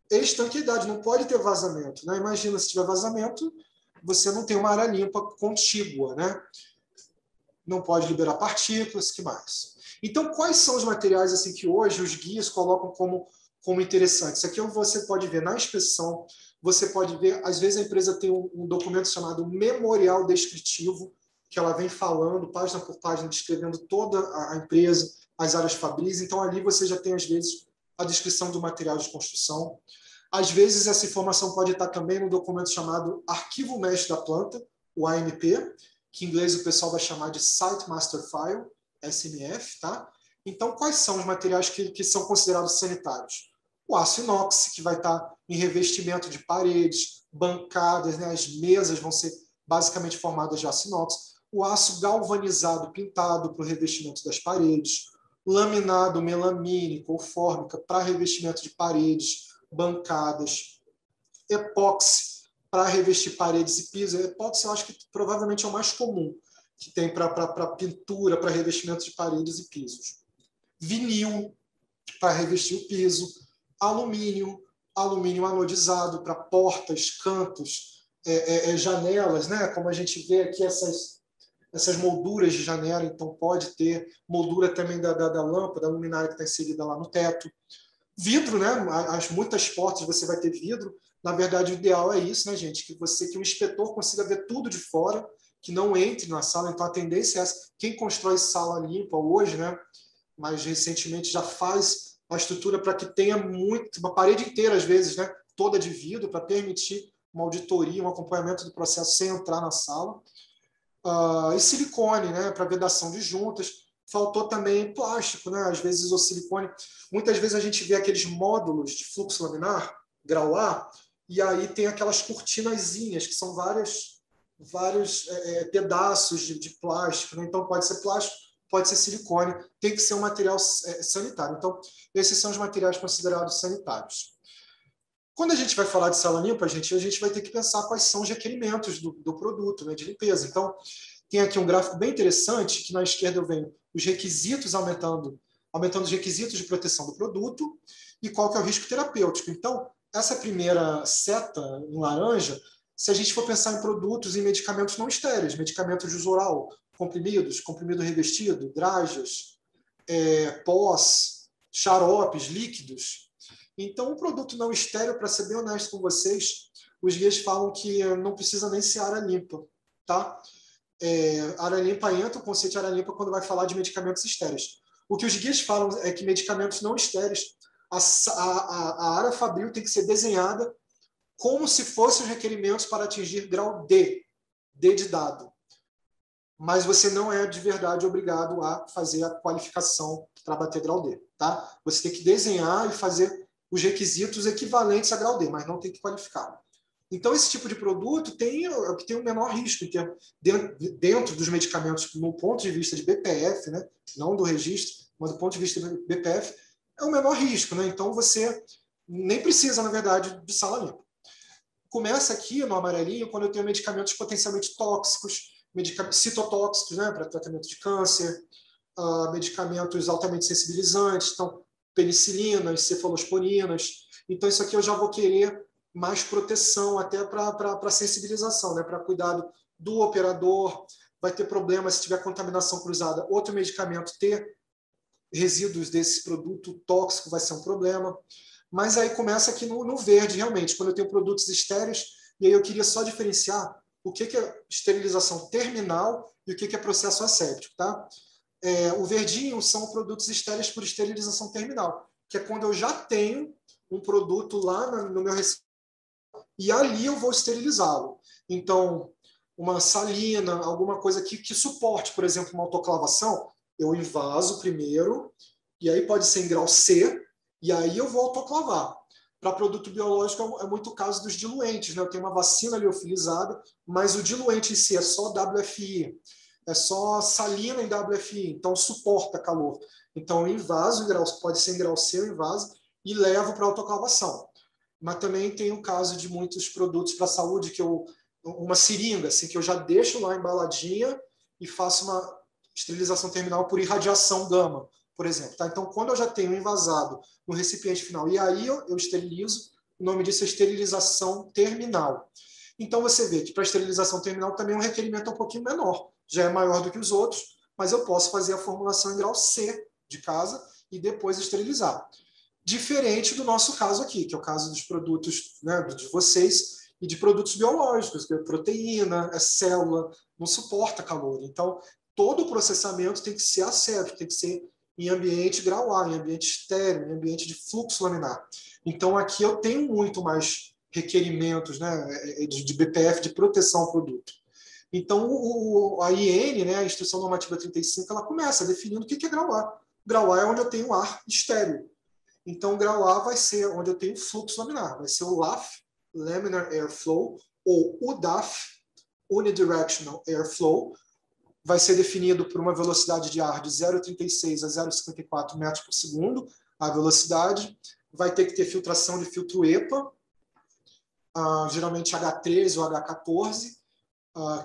Estanqueidade, não pode ter vazamento, né? Imagina, se tiver vazamento, você não tem uma área limpa contígua, né? Não pode liberar partículas, que mais? Então, quais são os materiais assim que hoje os guias colocam como interessantes? Isso aqui você pode ver na inspeção, você pode ver, às vezes a empresa tem um documento chamado memorial descritivo, que ela vem falando, página por página, descrevendo toda a empresa, as áreas fabris. Então, ali você já tem, às vezes, a descrição do material de construção. Às vezes, essa informação pode estar também no documento chamado Arquivo Mestre da Planta, o AMP, que em inglês o pessoal vai chamar de Site Master File, SMF, tá? Então, quais são os materiais que são considerados sanitários? O aço inox, que vai estar em revestimento de paredes, bancadas, né? As mesas vão ser basicamente formadas de aço inox. O aço galvanizado pintado para o revestimento das paredes. Laminado melamínico ou fórmica para revestimento de paredes, bancadas. Epóxi para revestir paredes e pisos. Epóxi eu acho que provavelmente é o mais comum que tem para pintura, para revestimento de paredes e pisos. Vinil para revestir o piso. Alumínio anodizado para portas, cantos, janelas, né? Como a gente vê aqui essas molduras de janela, então pode ter moldura também da lâmpada, da luminária que está inserida lá no teto. Vidro, né? Muitas portas você vai ter vidro. Na verdade, o ideal é isso, né, gente? Que o inspetor consiga ver tudo de fora, que não entre na sala. Então, a tendência é essa. Quem constrói sala limpa hoje, né? Mais recentemente, já faz a estrutura para que tenha uma parede inteira, às vezes, né? Toda de vidro, para permitir uma auditoria, um acompanhamento do processo sem entrar na sala. E silicone, né? Para vedação de juntas. Faltou também plástico, né? Às vezes o silicone. Muitas vezes a gente vê aqueles módulos de fluxo laminar, grau A, e aí tem aquelas cortinazinhas, que são vários pedaços de plástico, né? Então pode ser plástico, pode ser silicone, tem que ser um material sanitário. Então, esses são os materiais considerados sanitários. Quando a gente vai falar de sala limpa, a gente vai ter que pensar quais são os requerimentos do produto, né, de limpeza. Então, tem aqui um gráfico bem interessante, que na esquerda eu venho os requisitos aumentando os requisitos de proteção do produto e qual que é o risco terapêutico. Então, essa primeira seta em laranja, se a gente for pensar em produtos e medicamentos não estéreis, medicamentos de uso oral, comprimidos, comprimido revestido, drajas, pós, xaropes, líquidos. Então, um produto não estéreo, para ser bem honesto com vocês, os guias falam que não precisa nem ser área limpa, tá? Área limpa entra, o conceito de área limpa quando vai falar de medicamentos estéreis. O que os guias falam é que medicamentos não estéreis, a área fabril tem que ser desenhada como se fossem os requerimentos para atingir grau D de dado. Mas você não é de verdade obrigado a fazer a qualificação para bater grau D, tá? Você tem que desenhar e fazer os requisitos equivalentes a grau D, mas não tem que qualificar. Então, esse tipo de produto tem o que tem o menor risco dentro dos medicamentos, no ponto de vista de BPF, né? Não do registro, mas do ponto de vista do BPF, é o menor risco, né? Então, você nem precisa, na verdade, de sala limpa. Começa aqui no amarelinho quando eu tenho medicamentos potencialmente tóxicos, citotóxicos, né, para tratamento de câncer, medicamentos altamente sensibilizantes, então penicilinas, cefalosporinas. Então, isso aqui eu já vou querer mais proteção até para sensibilização, né, para cuidado do operador. Vai ter problema se tiver contaminação cruzada. Outro medicamento ter resíduos desse produto tóxico vai ser um problema. Mas aí começa aqui no verde, realmente, quando eu tenho produtos estéreis, e aí eu queria só diferenciar o que é esterilização terminal e o que é processo asséptico, tá? O verdinho são produtos estéreis por esterilização terminal, que é quando eu já tenho um produto lá no meu recipiente e ali eu vou esterilizá-lo. Então, uma salina, alguma coisa que suporte, por exemplo, uma autoclavação, eu invaso primeiro, e aí pode ser em grau C, e aí eu vou autoclavar. Para produto biológico é muito o caso dos diluentes, né? Eu tenho uma vacina liofilizada, mas o diluente em si é só WFI, é só salina em WFI, então suporta calor. Então eu invaso em grau, pode ser em grau C, eu invaso e levo para autoclavação. Mas também tem o caso de muitos produtos para a saúde que uma seringa, assim, que eu já deixo lá embaladinha e faço uma esterilização terminal por irradiação gama, por exemplo. Tá? Então, quando eu já tenho envasado no recipiente final e aí eu esterilizo, o nome disso é esterilização terminal. Então, você vê que para esterilização terminal também é um requerimento um pouquinho menor. Já é maior do que os outros, mas eu posso fazer a formulação em grau C de casa e depois esterilizar. Diferente do nosso caso aqui, que é o caso dos produtos, né, de vocês, e de produtos biológicos, que é proteína, é célula, não suporta calor. Então, todo o processamento tem que ser asséptico, tem que ser em ambiente grau A, em ambiente estéril, em ambiente de fluxo laminar. Então, aqui eu tenho muito mais requerimentos, né, de BPF, de proteção ao produto. Então, a IN, né, a Instrução Normativa 35, ela começa definindo o que é grau A. Grau A é onde eu tenho ar estéril. Então, o grau A vai ser onde eu tenho fluxo laminar, vai ser o LAF, Laminar Airflow, ou o DAF, Unidirectional Airflow, vai ser definido por uma velocidade de ar de 0,36 a 0,54 metros por segundo, a velocidade, vai ter que ter filtração de filtro EPA, geralmente H13 ou H14,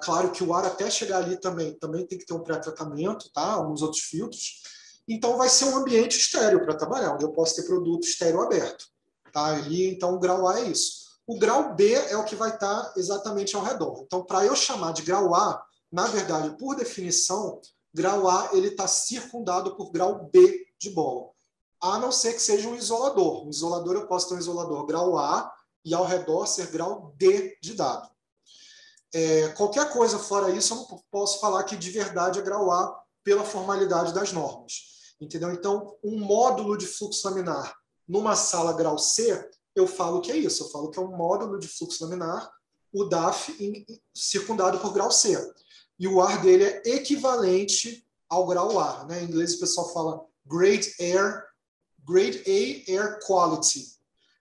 claro que o ar até chegar ali também tem que ter um pré-tratamento, tá? Alguns outros filtros. Então, vai ser um ambiente estéreo para trabalhar, onde eu posso ter produto estéreo aberto. Tá? Então, o grau A é isso. O grau B é o que vai estar exatamente ao redor. Então, para eu chamar de grau A, na verdade, por definição, grau A ele está circundado por grau B de bola. A não ser que seja um isolador. Um isolador, eu posso ter um isolador grau A e ao redor ser grau D de dado. Qualquer coisa fora isso, eu não posso falar que de verdade é grau A pela formalidade das normas. Entendeu? Então, um módulo de fluxo laminar numa sala grau C, eu falo que é isso. Eu falo que é um módulo de fluxo laminar, o DAF circundado por grau C. E o ar dele é equivalente ao grau A. Né? Em inglês o pessoal fala Grade A Air Quality.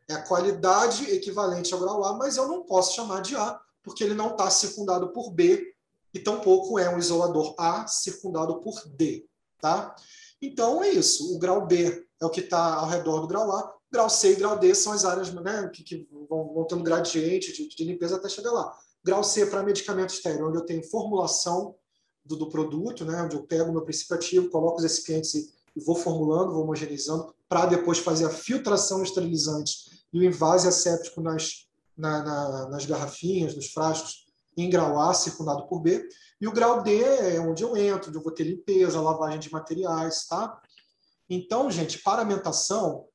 É a qualidade equivalente ao grau A, mas eu não posso chamar de A, porque ele não está circundado por B, e tampouco é um isolador A circundado por D. Tá? Então, é isso. O grau B é o que está ao redor do grau A. Grau C e grau D são as áreas, né, que vão tendo gradiente de limpeza até chegar lá. Grau C é para medicamento estéril, onde eu tenho formulação do produto, né, onde eu pego o meu princípio ativo, coloco os recipientes e vou formulando, vou homogeneizando, para depois fazer a filtração esterilizante e o invase asséptico nas garrafinhas, nos frascos, em grau A, circundado por B. E o grau D é onde eu entro, onde eu vou ter limpeza, lavagem de materiais, tá? Então, gente, paramentação,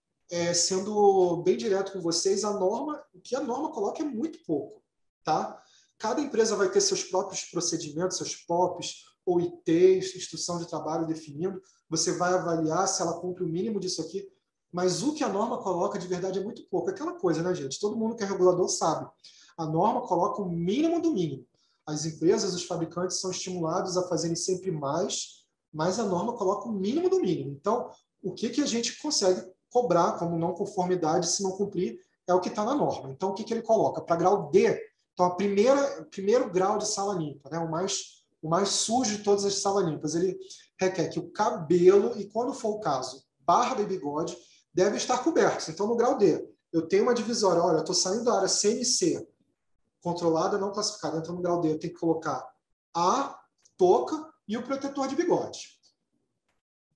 sendo bem direto com vocês, o que a norma coloca é muito pouco, tá? Cada empresa vai ter seus próprios procedimentos, seus POPs ou ITs, instrução de trabalho definindo. Você vai avaliar se ela cumpre o mínimo disso aqui, mas o que a norma coloca de verdade é muito pouco. Aquela coisa, né, gente? Todo mundo que é regulador sabe. A norma coloca o mínimo do mínimo. As empresas, os fabricantes são estimulados a fazerem sempre mais, mas a norma coloca o mínimo do mínimo. Então, o que a gente consegue cobrar como não conformidade se não cumprir é o que está na norma. Então, o que ele coloca? Para grau D, então, o primeiro grau de sala limpa, né, o mais sujo de todas as salas limpas, ele requer que o cabelo, e quando for o caso, barba e bigode, devem estar cobertos. Então, no grau D, eu tenho uma divisória, olha, eu estou saindo da área CNC, controlada, não classificada, então no grau D eu tenho que colocar a touca e o protetor de bigode.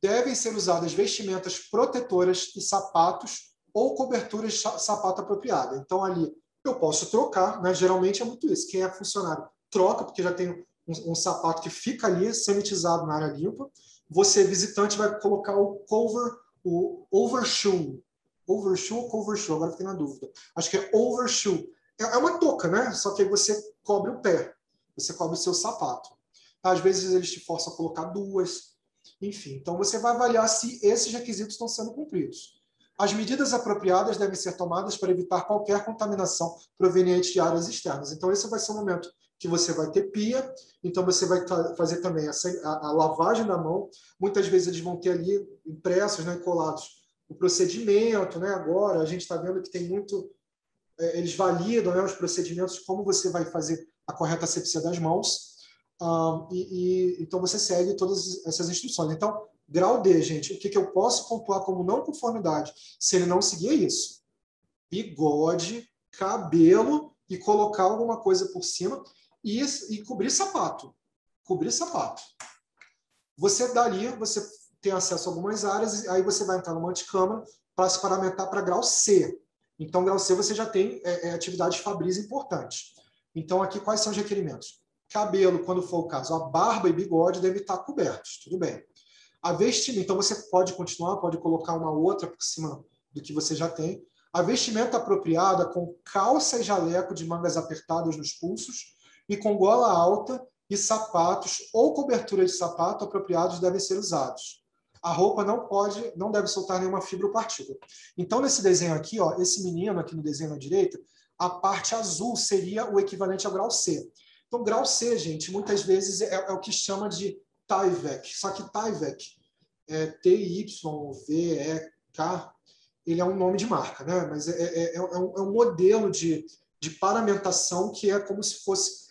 Devem ser usadas vestimentas protetoras e sapatos ou coberturas de sapato apropriada. Então, ali, eu posso trocar, né? Geralmente é muito isso. Quem é funcionário troca, porque já tem um sapato que fica ali, sanitizado na área limpa. Você, visitante, vai colocar o overshoe. Overshoe ou covershoe? Agora fiquei na dúvida. Acho que é overshoe. É uma touca, né? Só que aí você cobre o pé. Você cobre o seu sapato. Às vezes eles te forçam a colocar duas. Enfim, então você vai avaliar se esses requisitos estão sendo cumpridos. As medidas apropriadas devem ser tomadas para evitar qualquer contaminação proveniente de áreas externas. Então, esse vai ser o momento que você vai ter pia, então você vai fazer também a lavagem da mão. Muitas vezes eles vão ter ali impressos, né, colados o procedimento, né? Agora a gente está vendo que tem muito... eles validam, né, os procedimentos, como você vai fazer a correta asepsia das mãos. Então você segue todas essas instruções. Então, grau D, gente, o que eu posso pontuar como não conformidade se ele não seguir isso? Bigode, cabelo e colocar alguma coisa por cima e cobrir sapato. Cobrir sapato. Você dali, você tem acesso a algumas áreas, e aí você vai entrar numa anticâmara para se paramentar para grau C. Então, grau C você já tem atividades fabris importantes. Então, aqui quais são os requerimentos? Cabelo, quando for o caso, a barba e bigode devem estar cobertos, tudo bem. A vestimenta, então você pode continuar, pode colocar uma outra por cima do que você já tem. A vestimenta apropriada com calça e jaleco de mangas apertadas nos pulsos e com gola alta e sapatos ou cobertura de sapato apropriados devem ser usados. A roupa não deve soltar nenhuma fibra ou partícula. Então, nesse desenho aqui, ó, esse menino aqui no desenho à direita, a parte azul seria o equivalente ao grau C. Então, grau C, gente, muitas vezes é o que chama de Tyvek. Só que Tyvek, Tyvek, ele é um nome de marca, né? Mas é um modelo de paramentação que é como se fosse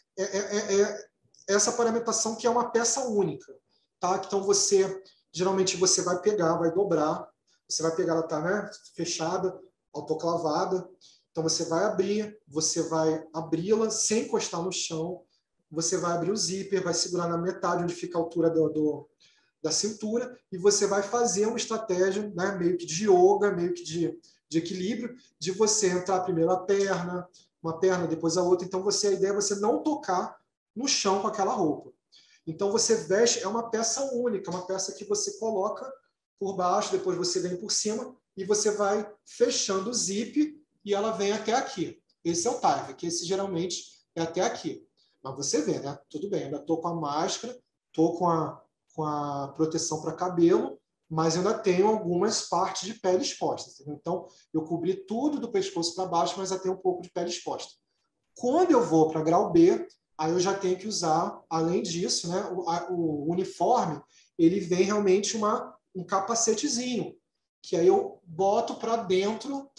essa paramentação que é uma peça única, tá? Então, geralmente você vai pegar, vai dobrar, você vai pegar, ela está, né, fechada, autoclavada. Então, você vai abri-la sem encostar no chão, você vai abrir o zíper, vai segurar na metade, onde fica a altura da cintura, e você vai fazer uma estratégia, né, meio que de yoga, meio que de equilíbrio, de você entrar primeiro uma perna, depois a outra. Então, a ideia é você não tocar no chão com aquela roupa. Então, você veste, é uma peça única, uma peça que você coloca por baixo, depois você vem por cima, e você vai fechando o zip, e ela vem até aqui. Esse é o Tyvek, que esse geralmente é até aqui. Mas você vê, né? Tudo bem, ainda estou com a máscara, estou com a proteção para cabelo, mas ainda tenho algumas partes de pele expostas. Entendeu? Então, eu cobri tudo do pescoço para baixo, mas ainda tenho um pouco de pele exposta. Quando eu vou para grau B, aí eu já tenho que usar, além disso, né, o uniforme, ele vem realmente um capacetezinho, que aí eu boto para dentro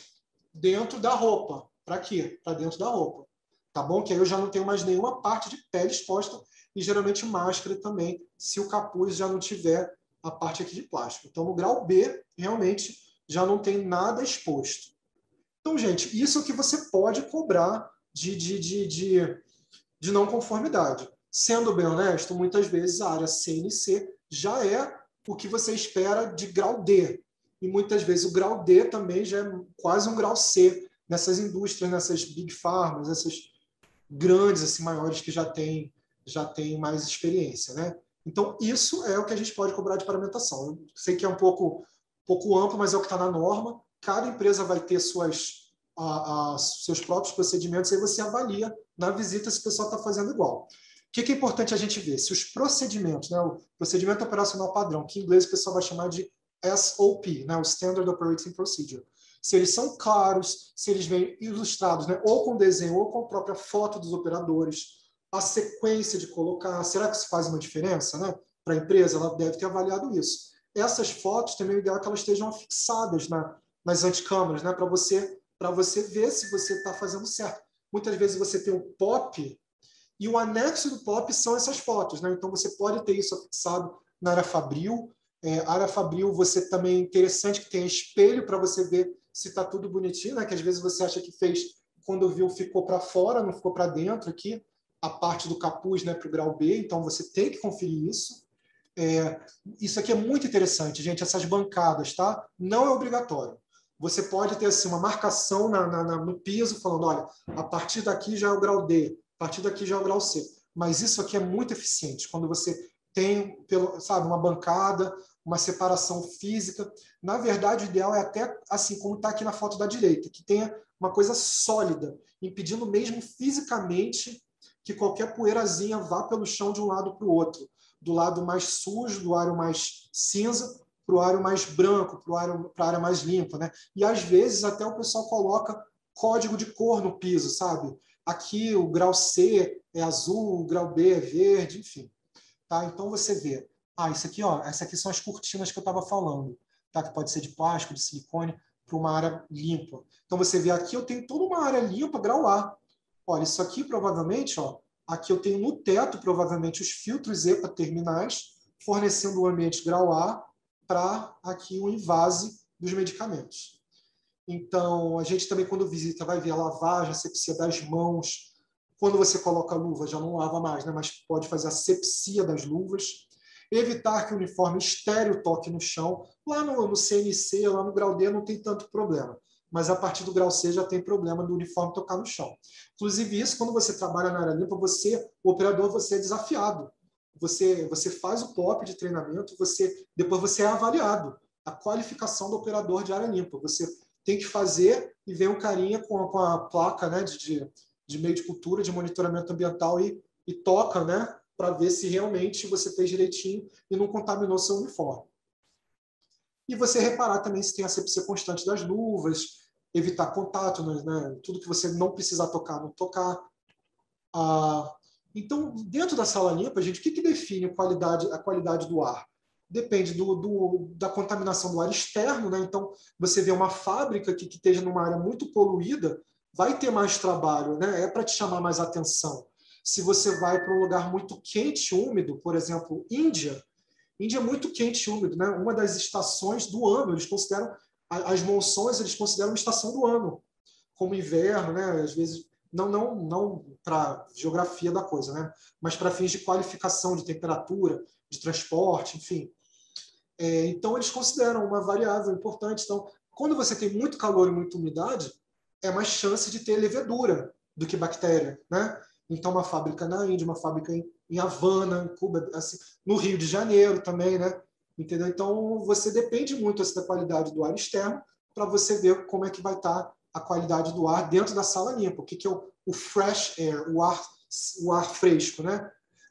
da roupa. Para quê? Para dentro da roupa. Tá bom? Que aí eu já não tenho mais nenhuma parte de pele exposta e geralmente máscara também, se o capuz já não tiver a parte aqui de plástico. Então, no grau B, realmente, já não tem nada exposto. Então, gente, isso é o que você pode cobrar de não conformidade. Sendo bem honesto, muitas vezes a área CNC já é o que você espera de grau D. E muitas vezes o grau D também já é quase um grau C nessas indústrias, nessas big pharmas, essas grandes, assim, maiores que já têm mais experiência, né? Então, isso é o que a gente pode cobrar de paramentação. Eu sei que é um pouco amplo, mas é o que está na norma. Cada empresa vai ter seus próprios procedimentos, e aí você avalia na visita se o pessoal está fazendo igual. O que é importante a gente ver? Se os procedimentos, né, o procedimento operacional padrão, que em inglês o pessoal vai chamar de SOP, né, o Standard Operating Procedure, se eles são claros, se eles vêm ilustrados, né, ou com desenho ou com a própria foto dos operadores, a sequência de colocar, será que isso faz uma diferença, né? Para a empresa, ela deve ter avaliado isso. Essas fotos também é ideal que elas estejam fixadas nas anticâmaras, né? Para você ver se você está fazendo certo. Muitas vezes você tem o POP e o anexo do POP são essas fotos, né? Então você pode ter isso fixado na área Fabril. Área Fabril, você também é interessante que tenha espelho para você ver se está tudo bonitinho, né? Que às vezes você acha que fez, quando viu, ficou para fora, não ficou para dentro aqui, a parte do capuz, né, para o grau B, então você tem que conferir isso. Isso aqui é muito interessante, gente, essas bancadas, tá? Não é obrigatório. Você pode ter assim, uma marcação no piso, falando, olha, a partir daqui já é o grau D, a partir daqui já é o grau C. Mas isso aqui é muito eficiente, quando você tem, sabe, uma bancada, uma separação física. Na verdade, o ideal é até assim, como está aqui na foto da direita, que tenha uma coisa sólida, impedindo mesmo fisicamente que qualquer poeirazinha vá pelo chão de um lado para o outro. Do lado mais sujo, do aro mais cinza, para o aro mais branco, para a área mais limpa, né? E às vezes até o pessoal coloca código de cor no piso, sabe? Aqui o grau C é azul, o grau B é verde, enfim. Tá? Então você vê, isso aqui, ó, essas aqui são as cortinas que eu estava falando, tá? Que pode ser de plástico, de silicone, para uma área limpa. Então você vê aqui, eu tenho toda uma área limpa, grau A. Olha, isso aqui provavelmente, ó, aqui eu tenho no teto provavelmente os filtros EPA terminais, fornecendo o ambiente grau A para aqui o invase dos medicamentos. Então, a gente também, quando visita, vai ver a lavagem, a asepsia das mãos. Quando você coloca a luva, já não lava mais, né? Mas pode fazer a asepsia das luvas. Evitar que o uniforme estéreo toque no chão. Lá no CNC, lá no grau D, não tem tanto problema. Mas a partir do grau C já tem problema do uniforme tocar no chão. Inclusive, isso, quando você trabalha na área limpa, o operador, você é desafiado. Você faz o POP de treinamento, depois você é avaliado. A qualificação do operador de área limpa. Você tem que fazer e vem um carinha com a placa, né, de meio de cultura, de monitoramento ambiental e toca, né, para ver se realmente você fez direitinho e não contaminou seu uniforme. E você reparar também se tem asepsia constante das luvas, evitar contato, né, tudo que você não precisar tocar, não tocar. Então, dentro da sala limpa, gente, o que define a qualidade do ar? Depende da contaminação do ar externo, né? Então, você vê uma fábrica que esteja numa área muito poluída, vai ter mais trabalho, né? É para te chamar mais atenção. Se você vai para um lugar muito quente, úmido, por exemplo, Índia é muito quente e úmido, né? Uma das estações do ano, eles consideram, as monções, eles consideram uma estação do ano, como inverno, né? Às vezes, não para geografia da coisa, né? Mas para fins de qualificação de temperatura, de transporte, enfim. Então, eles consideram uma variável importante. Então, quando você tem muito calor e muita umidade, é mais chance de ter levedura do que bactéria, né? Então, uma fábrica na Índia, uma fábrica em Havana, em Cuba, assim, no Rio de Janeiro também, né? Entendeu? Então, você depende muito assim, da qualidade do ar externo para você ver como é que vai estar a qualidade do ar dentro da sala limpa. O que é o fresh air, o ar fresco, né?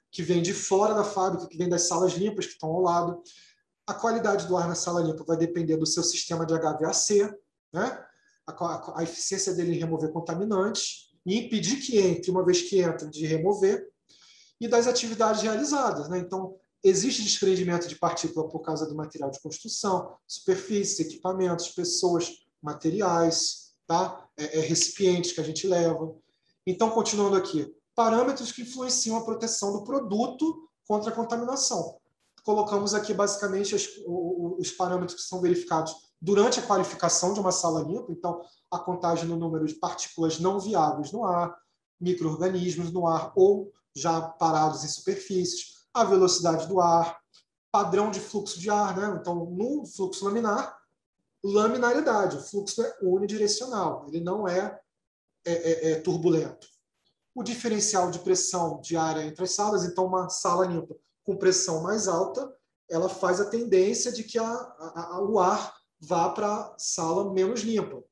Que vem de fora da fábrica, que vem das salas limpas que estão ao lado. A qualidade do ar na sala limpa vai depender do seu sistema de HVAC, né? A eficiência dele em remover contaminantes e impedir que entre, uma vez que entra, de remover, e das atividades realizadas, né? Então, existe desprendimento de partícula por causa do material de construção, superfícies, equipamentos, pessoas, materiais, tá? Recipientes que a gente leva. Então, continuando aqui, parâmetros que influenciam a proteção do produto contra a contaminação. Colocamos aqui basicamente os parâmetros que são verificados durante a qualificação de uma sala limpa, então a contagem no número de partículas não viáveis no ar, micro-organismos no ar ou já parados em superfícies, a velocidade do ar, padrão de fluxo de ar, né? Então, no fluxo laminar, laminaridade, o fluxo é unidirecional, ele não é turbulento. O diferencial de pressão diária entre as salas, então uma sala limpa com pressão mais alta, ela faz a tendência de que o ar vá para a sala menos limpa.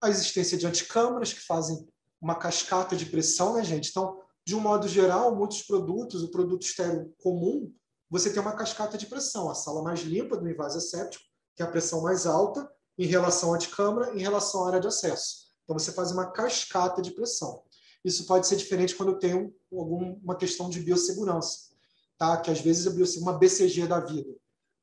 A existência de anticâmaras que fazem uma cascata de pressão, né, gente? Então, de um modo geral, muitos produtos, o produto estéril comum, você tem uma cascata de pressão. A sala mais limpa do invase asséptico, que é a pressão mais alta em relação à anticâmara, em relação à área de acesso. Então, você faz uma cascata de pressão. Isso pode ser diferente quando eu tenho alguma questão de biossegurança, tá? Que às vezes é uma BCG da vida,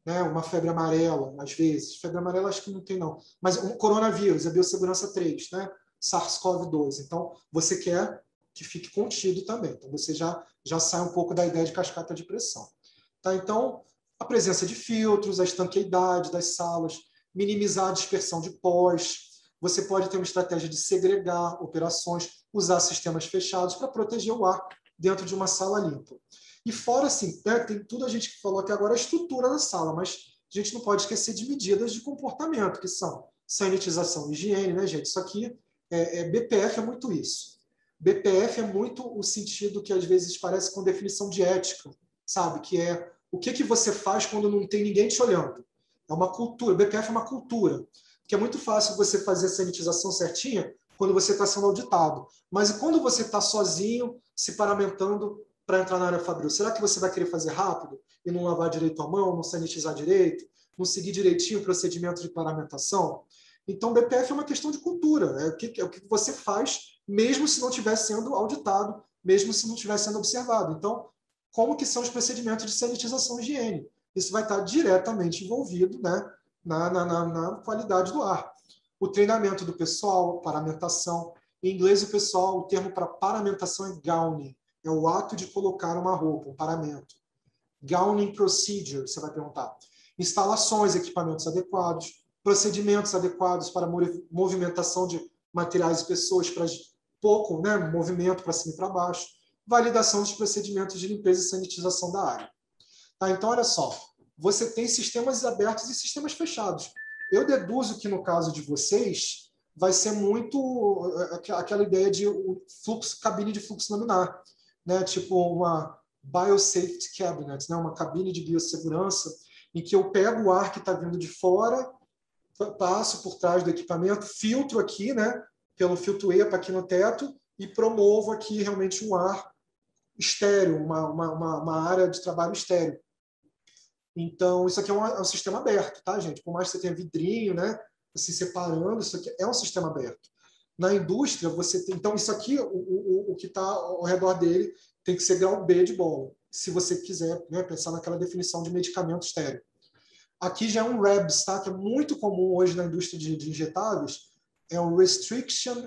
né? Uma febre amarela, às vezes. Febre amarela acho que não tem, não. Mas um coronavírus, a biossegurança 3, né? SARS-CoV-2. Então, você quer que fique contido também. Então, você já sai um pouco da ideia de cascata de pressão. Tá? Então, a presença de filtros, a estanqueidade das salas, minimizar a dispersão de pós. Você pode ter uma estratégia de segregar operações, usar sistemas fechados para proteger o ar dentro de uma sala limpa. E fora, assim, né, tem tudo a gente que falou aqui agora, a estrutura da sala, mas a gente não pode esquecer de medidas de comportamento, que são sanitização e higiene, né, gente? Isso aqui, BPF é muito isso. BPF é muito o sentido que às vezes parece com definição de ética, sabe? Que é o que você faz quando não tem ninguém te olhando. É uma cultura, BPF é uma cultura. Porque é muito fácil você fazer a sanitização certinha quando você está sendo auditado. Mas e quando você está sozinho, se paramentando para entrar na área fabril? Será que você vai querer fazer rápido e não lavar direito a mão, não sanitizar direito, não seguir direitinho o procedimento de paramentação? Então, BPF é uma questão de cultura. É o que você faz, mesmo se não estiver sendo auditado, mesmo se não estiver sendo observado. Então, como que são os procedimentos de sanitização e higiene? Isso vai estar diretamente envolvido, né, na qualidade do ar. O treinamento do pessoal, paramentação. Em inglês, o termo para paramentação é gowning. É o ato de colocar uma roupa, um paramento. Gowning procedure, você vai perguntar. Instalações, equipamentos adequados, procedimentos adequados para movimentação de materiais e pessoas para pouco, né, movimento para cima e para baixo. Validação dos procedimentos de limpeza e sanitização da área. Tá, então, olha só. Você tem sistemas abertos e sistemas fechados. Eu deduzo que, no caso de vocês, vai ser muito aquela ideia de cabine de fluxo laminar, né? Tipo uma biosafety cabinet, né? Uma cabine de biossegurança, em que eu pego o ar que está vindo de fora, passo por trás do equipamento, filtro aqui, né? Pelo filtro EPA aqui no teto e promovo aqui realmente um ar estéreo, uma área de trabalho estéreo. Então, isso aqui é um sistema aberto, tá, gente? Por mais que você tenha vidrinho, né, se separando, isso aqui é um sistema aberto. Na indústria, você tem... Então, isso aqui, o que está ao redor dele, tem que ser grau B de bola, se você quiser, né, pensar naquela definição de medicamento estéreo. Aqui já é um REBS, tá, que é muito comum hoje na indústria de injetáveis, é um Restricted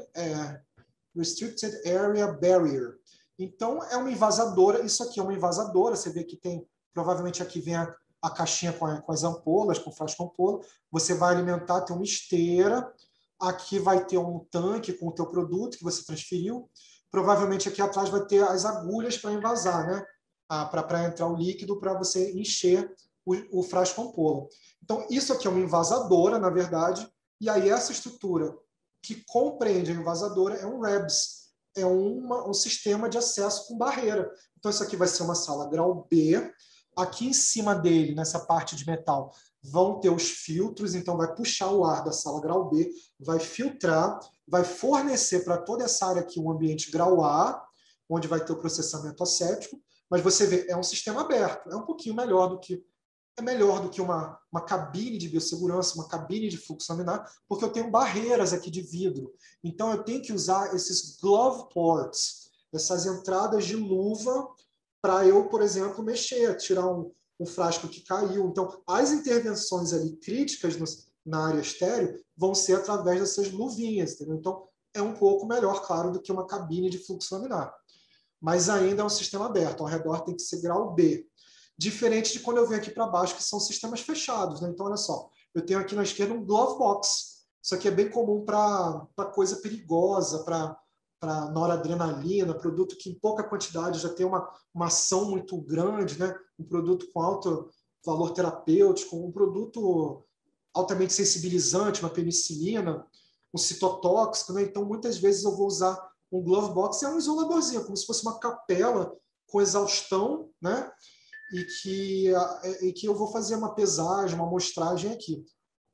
Area Barrier. Então, é uma envasadora, isso aqui é uma envasadora, você vê que tem, provavelmente aqui vem a caixinha com as ampolas, com frasco ampola, você vai alimentar, tem uma esteira, aqui vai ter um tanque com o teu produto que você transferiu, provavelmente aqui atrás vai ter as agulhas para envasar, né? Para entrar o líquido, para você encher o frasco ampola. Então, isso aqui é uma envasadora, na verdade, e aí essa estrutura que compreende a envasadora é um REBS, é um sistema de acesso com barreira. Então, isso aqui vai ser uma sala grau B. Aqui em cima dele, nessa parte de metal, vão ter os filtros, então vai puxar o ar da sala grau B, vai filtrar, vai fornecer para toda essa área aqui um ambiente grau A, onde vai ter o processamento asséptico, mas você vê, é um sistema aberto, é um pouquinho melhor do que uma cabine de biossegurança, uma cabine de fluxo laminar, porque eu tenho barreiras aqui de vidro. Então, eu tenho que usar esses glove ports, essas entradas de luva, para eu, por exemplo, mexer, tirar um frasco que caiu. Então, as intervenções ali críticas na área estéreo vão ser através dessas luvinhas, entendeu? Então, é um pouco melhor, claro, do que uma cabine de fluxo laminar. Mas ainda é um sistema aberto, ao redor tem que ser grau B. diferente de quando eu venho aqui para baixo, que são sistemas fechados, né? Então, olha só, eu tenho aqui na esquerda um glove box. Isso aqui é bem comum para coisa perigosa, para noradrenalina, produto que em pouca quantidade já tem uma ação muito grande, né? Um produto com alto valor terapêutico, um produto altamente sensibilizante, uma penicilina, um citotóxico, né? Então, muitas vezes eu vou usar um glove box, é um isoladorzinho, como se fosse uma capela com exaustão, né? E que eu vou fazer uma pesagem, uma amostragem aqui.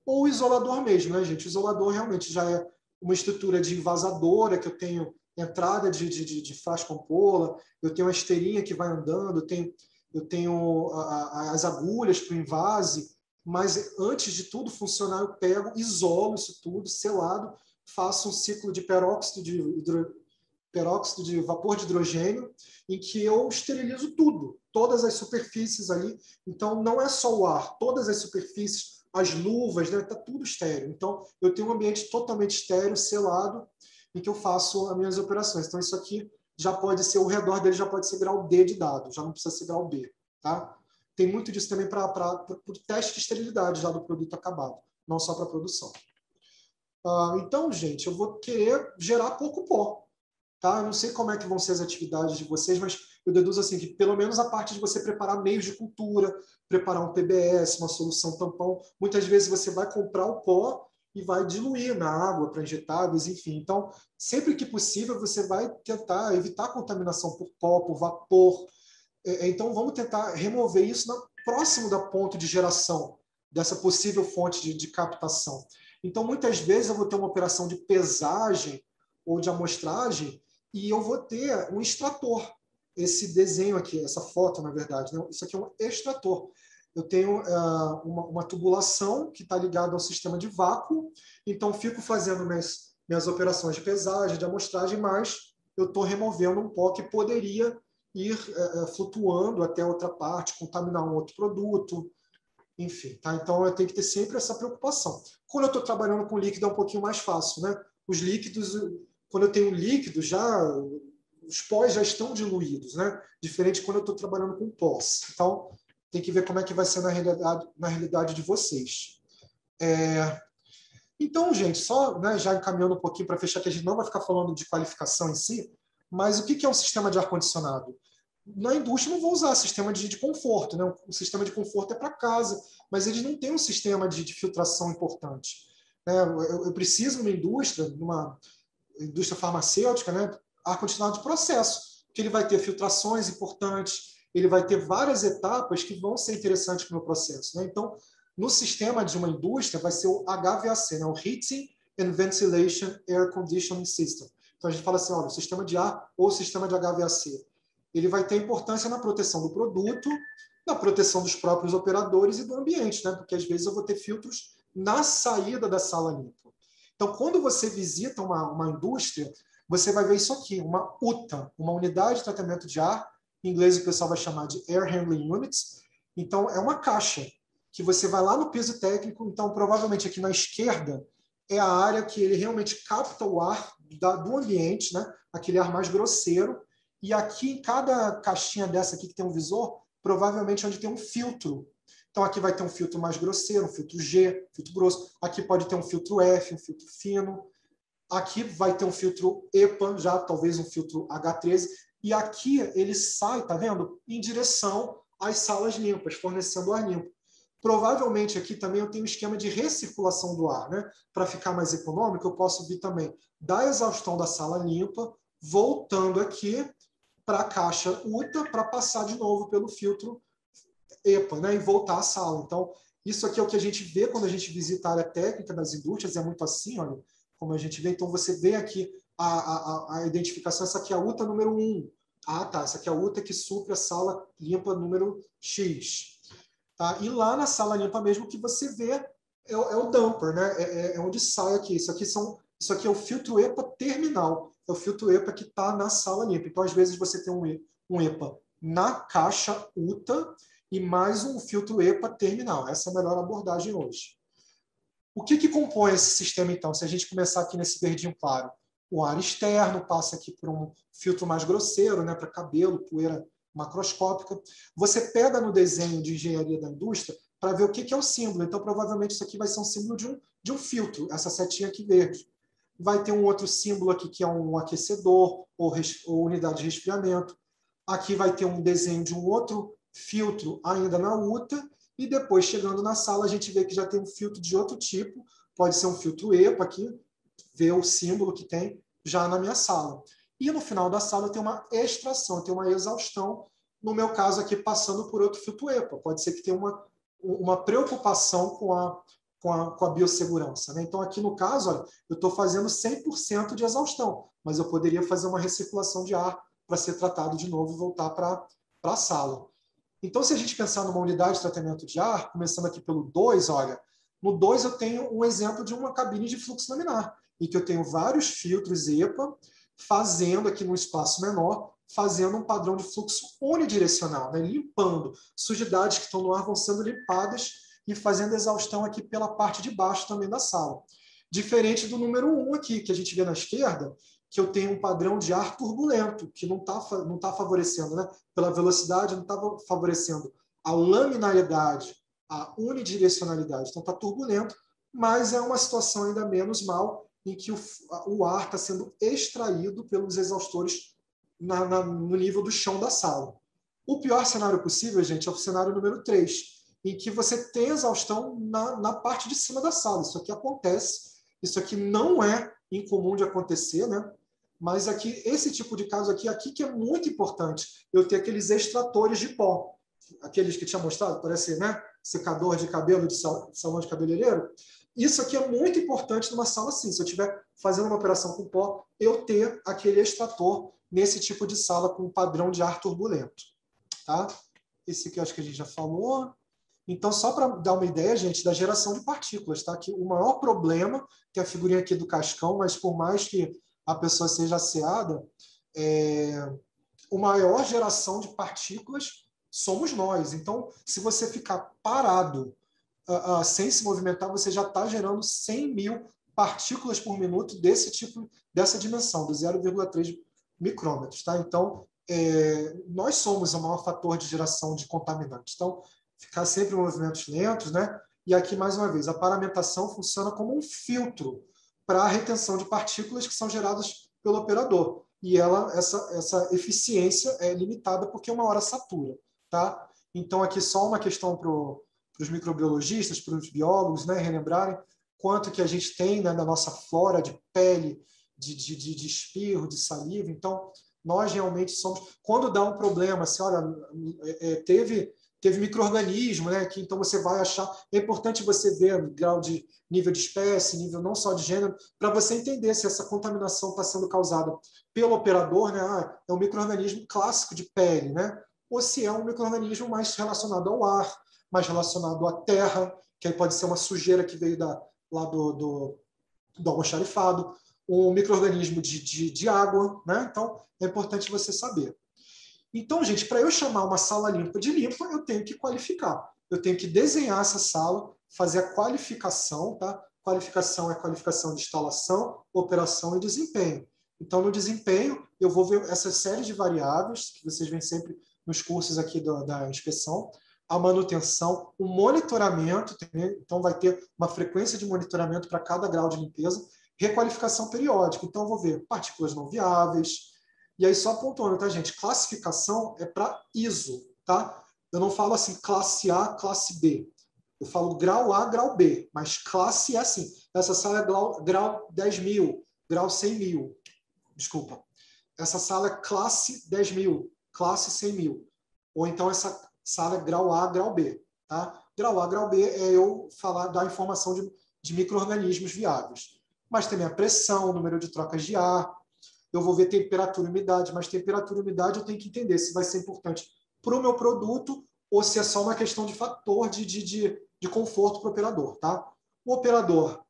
Ou o isolador mesmo, né, gente? O isolador realmente já é uma estrutura de envasadora, que eu tenho entrada de frasco ampola, eu tenho uma esteirinha que vai andando, eu tenho as agulhas para o invase, mas antes de tudo funcionar, eu pego, isolo isso tudo, selado, faço um ciclo de peróxido de vapor de hidrogênio, em que eu esterilizo tudo, todas as superfícies ali. Então, não é só o ar, todas as superfícies, as luvas, né, tá tudo estéreo. Então, eu tenho um ambiente totalmente estéreo, selado, em que eu faço as minhas operações. Então, isso aqui já pode ser, o redor dele já pode ser grau D de dado, já não precisa ser grau B. Tá? Tem muito disso também para o teste de esterilidade já do produto acabado, não só para a produção. Então, gente, eu vou querer gerar pouco pó. Tá? Eu não sei como é que vão ser as atividades de vocês, mas eu deduzo assim que pelo menos a parte de você preparar meios de cultura, preparar um PBS, uma solução tampão, muitas vezes você vai comprar o pó e vai diluir na água para injetáveis, enfim. Então, sempre que possível, você vai tentar evitar a contaminação por pó, por vapor. Então, vamos tentar remover isso próximo da ponto de geração dessa possível fonte de captação. Então, muitas vezes eu vou ter uma operação de pesagem ou de amostragem e eu vou ter um extrator. Esse desenho aqui, essa foto, na verdade, né? Isso aqui é um extrator. Eu tenho uma tubulação que está ligada ao sistema de vácuo, então fico fazendo minhas operações de pesagem, de amostragem, mas eu estou removendo um pó que poderia ir flutuando até outra parte, contaminar um outro produto, enfim. Tá? Então, eu tenho que ter sempre essa preocupação. Quando eu estou trabalhando com líquido, é um pouquinho mais fácil. Né? Os líquidos, quando eu tenho líquido, os pós já estão diluídos, né? Diferente quando eu estou trabalhando com pós. Então, tem que ver como é que vai ser na realidade de vocês. Então, gente, só né, já encaminhando um pouquinho para fechar, que a gente não vai ficar falando de qualificação em si, mas o que é um sistema de ar-condicionado? Na indústria não vão usar sistema de conforto, né? O sistema de conforto é para casa, mas eles não têm um sistema de filtração importante. Né? Eu preciso numa indústria farmacêutica, né? Ar-condicionado de processo, que ele vai ter filtrações importantes, ele vai ter várias etapas que vão ser interessantes para o meu processo. Né? Então, no sistema de uma indústria, vai ser o HVAC, né? O Heating and Ventilation Air Conditioning System. Então, a gente fala assim, olha, o sistema de ar ou o sistema de HVAC. Ele vai ter importância na proteção do produto, na proteção dos próprios operadores e do ambiente, né? Porque às vezes eu vou ter filtros na saída da sala limpa. Então, quando você visita uma indústria, você vai ver isso aqui, uma UTA, uma unidade de tratamento de ar, em inglês o pessoal vai chamar de Air Handling Units. Então, é uma caixa que você vai lá no piso técnico, então provavelmente aqui na esquerda é a área que ele realmente capta o ar do ambiente, né? Aquele ar mais grosseiro, e aqui, em cada caixinha dessa aqui que tem um visor, provavelmente onde tem um filtro. Então, aqui vai ter um filtro mais grosseiro, um filtro G, filtro grosso. Aqui pode ter um filtro F, um filtro fino. Aqui vai ter um filtro EPA, já talvez um filtro H13. E aqui ele sai, tá vendo? Em direção às salas limpas, fornecendo ar limpo. Provavelmente aqui também eu tenho um esquema de recirculação do ar, né? Para ficar mais econômico, eu posso vir também da exaustão da sala limpa, voltando aqui para a caixa UTA para passar de novo pelo filtro EPA, né, e voltar à sala. Então, isso aqui é o que a gente vê quando a gente visita a área técnica das indústrias, é muito assim, olha, como a gente vê. Então, você vê aqui a identificação, essa aqui é a UTA número 1. Ah, tá, essa aqui é a UTA que supre a sala limpa número X. Tá? E lá na sala limpa mesmo que você vê é o dumper, né? É onde sai aqui. Isso aqui é o filtro EPA terminal. É o filtro EPA que está na sala limpa. Então, às vezes, você tem um EPA na caixa UTA e mais um filtro EPA terminal. Essa é a melhor abordagem hoje. O que compõe esse sistema, então? Se a gente começar aqui nesse verdinho claro, o ar externo passa aqui por um filtro mais grosseiro, né, para cabelo, poeira macroscópica. Você pega no desenho de engenharia da indústria para ver o que é o símbolo. Então, provavelmente, isso aqui vai ser um símbolo de um filtro, essa setinha aqui verde. Vai ter um outro símbolo aqui que é um aquecedor ou unidade de resfriamento. Aqui vai ter um desenho de um outro filtro ainda na UTA, e depois, chegando na sala, a gente vê que já tem um filtro de outro tipo, pode ser um filtro EPA aqui, ver o símbolo que tem já na minha sala. E no final da sala tem uma extração, tem uma exaustão, no meu caso aqui, passando por outro filtro EPA. Pode ser que tenha uma preocupação com a biossegurança, né? Então, aqui no caso, olha, eu estou fazendo 100% de exaustão, mas eu poderia fazer uma recirculação de ar para ser tratado de novo e voltar para a sala. Então, se a gente pensar numa unidade de tratamento de ar, começando aqui pelo 2, olha, no 2 eu tenho um exemplo de uma cabine de fluxo laminar, em que eu tenho vários filtros EPA fazendo aqui num espaço menor, fazendo um padrão de fluxo unidirecional, né? Limpando. Sujidades que estão no ar vão sendo limpadas e fazendo exaustão aqui pela parte de baixo também da sala. Diferente do número 1 aqui, que a gente vê na esquerda, que eu tenho um padrão de ar turbulento, que não tá favorecendo, né? Pela velocidade, não está favorecendo a laminaridade, a unidirecionalidade. Então, está turbulento, mas é uma situação ainda menos mal, em que o ar está sendo extraído pelos exaustores no nível do chão da sala. O pior cenário possível, gente, é o cenário número 3, em que você tem exaustão na parte de cima da sala. Isso aqui acontece, isso aqui não é incomum de acontecer, né? Mas aqui, esse tipo de caso aqui que é muito importante, eu ter aqueles extratores de pó, aqueles que tinha mostrado, parece, né, secador de cabelo de salão de cabeleireiro. Isso aqui é muito importante numa sala assim. Se eu estiver fazendo uma operação com pó, eu ter aquele extrator nesse tipo de sala com padrão de ar turbulento. Tá? Esse aqui eu acho que a gente já falou. Então, só para dar uma ideia, gente, da geração de partículas, tá? Que o maior problema, que é a figurinha aqui do cascão, mas por mais que a pessoa seja asseada, a maior geração de partículas somos nós. Então, se você ficar parado, sem se movimentar, você já está gerando 100 mil partículas por minuto desse tipo, dessa dimensão, do 0,3 micrômetros. Tá? Então, nós somos o maior fator de geração de contaminantes. Então, ficar sempre em movimentos lentos, né? E aqui, mais uma vez, a paramentação funciona como um filtro para a retenção de partículas que são geradas pelo operador. E essa eficiência é limitada porque uma hora satura. Tá? Então, aqui só uma questão para os microbiologistas, para os biólogos, né, relembrarem quanto que a gente tem, né, na nossa flora de pele, de espirro, de saliva. Então, nós realmente somos... Quando dá um problema, assim, olha, teve micro-organismo, né, que então você vai achar... É importante você ver o grau de nível de espécie, nível não só de gênero, para você entender se essa contaminação está sendo causada pelo operador, né, é um micro-organismo clássico de pele, né, ou se é um micro-organismo mais relacionado ao ar, mais relacionado à terra, que aí pode ser uma sujeira que veio lá do almoxarifado, um micro-organismo de água, né? Então, é importante você saber. Então, gente, para eu chamar uma sala limpa de limpa, eu tenho que qualificar. Eu tenho que desenhar essa sala, fazer a qualificação, tá? Qualificação é qualificação de instalação, operação e desempenho. Então, no desempenho, eu vou ver essa série de variáveis, que vocês veem sempre nos cursos aqui da inspeção, a manutenção, o monitoramento, então vai ter uma frequência de monitoramento para cada grau de limpeza, requalificação periódica. Então, eu vou ver partículas não viáveis. E aí, só pontuando, tá, gente? Classificação é para ISO, tá? Eu não falo assim, classe A, classe B. Eu falo grau A, grau B, mas classe é assim. Essa sala é grau 10.000, grau 100.000. Desculpa. Essa sala é classe 10.000, classe 100.000. Ou então essa sala é grau A, grau B. Tá? Grau A, grau B é eu dar informação de micro-organismos viáveis. Mas também a pressão, o número de trocas de ar. Eu vou ver temperatura e umidade, mas temperatura e umidade eu tenho que entender se vai ser importante para o meu produto ou se é só uma questão de fator de conforto para o operador. Tá? O operador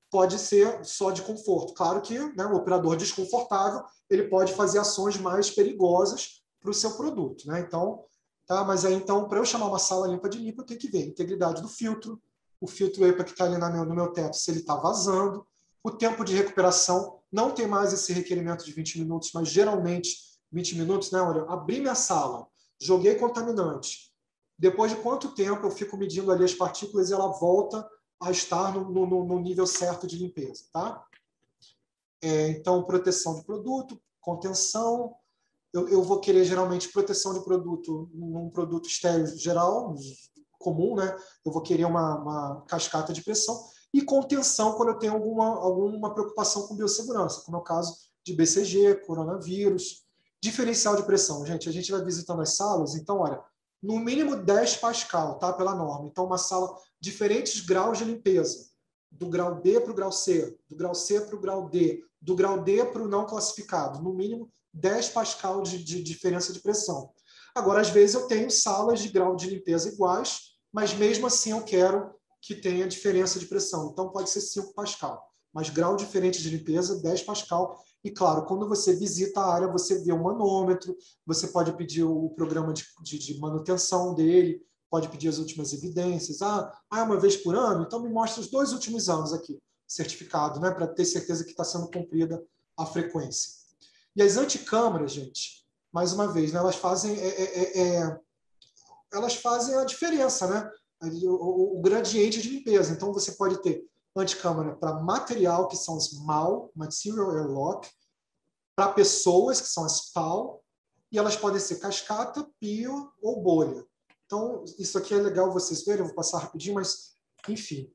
pode ser só de conforto. Claro que, né, o operador desconfortável ele pode fazer ações mais perigosas para o seu produto. Né? Então, tá? Mas aí, então, para eu chamar uma sala limpa de limpa, eu tenho que ver a integridade do filtro, o filtro EPA que está ali no meu teto, se ele está vazando, o tempo de recuperação, não tem mais esse requerimento de 20 minutos, mas geralmente 20 minutos, né? Olha, abri minha sala, joguei contaminante. Depois de quanto tempo eu fico medindo ali as partículas e ela volta a estar no nível certo de limpeza, tá? Então, proteção de produto, contenção. Eu vou querer, geralmente, proteção de produto num produto estéril geral, comum, né? Eu vou querer uma cascata de pressão. E contenção quando eu tenho alguma preocupação com biossegurança, como é o caso de BCG, coronavírus. Diferencial de pressão, gente, a gente vai visitando as salas, então, olha, no mínimo 10 pascal, tá? Pela norma. Então, uma sala, diferentes graus de limpeza. Do grau D para o grau C, do grau C para o grau D, do grau D para o não classificado. No mínimo 10 pascal de diferença de pressão. Agora, às vezes, eu tenho salas de grau de limpeza iguais, mas mesmo assim eu quero que tenha diferença de pressão. Então, pode ser 5 pascal. Mas grau diferente de limpeza, 10 pascal. E, claro, quando você visita a área, você vê o manômetro, você pode pedir o programa de manutenção dele, pode pedir as últimas evidências. Uma vez por ano? Então, me mostra os 2 últimos anos aqui, certificado, né, para ter certeza que está sendo cumprida a frequência. E as anticâmaras, gente, mais uma vez, né, elas fazem a diferença, né? O gradiente de limpeza. Então, você pode ter anticâmara para material, que são as MAL, Material Airlock, para pessoas, que são as PAL, e elas podem ser cascata, pio ou bolha. Então, isso aqui é legal vocês verem, eu vou passar rapidinho, mas, enfim.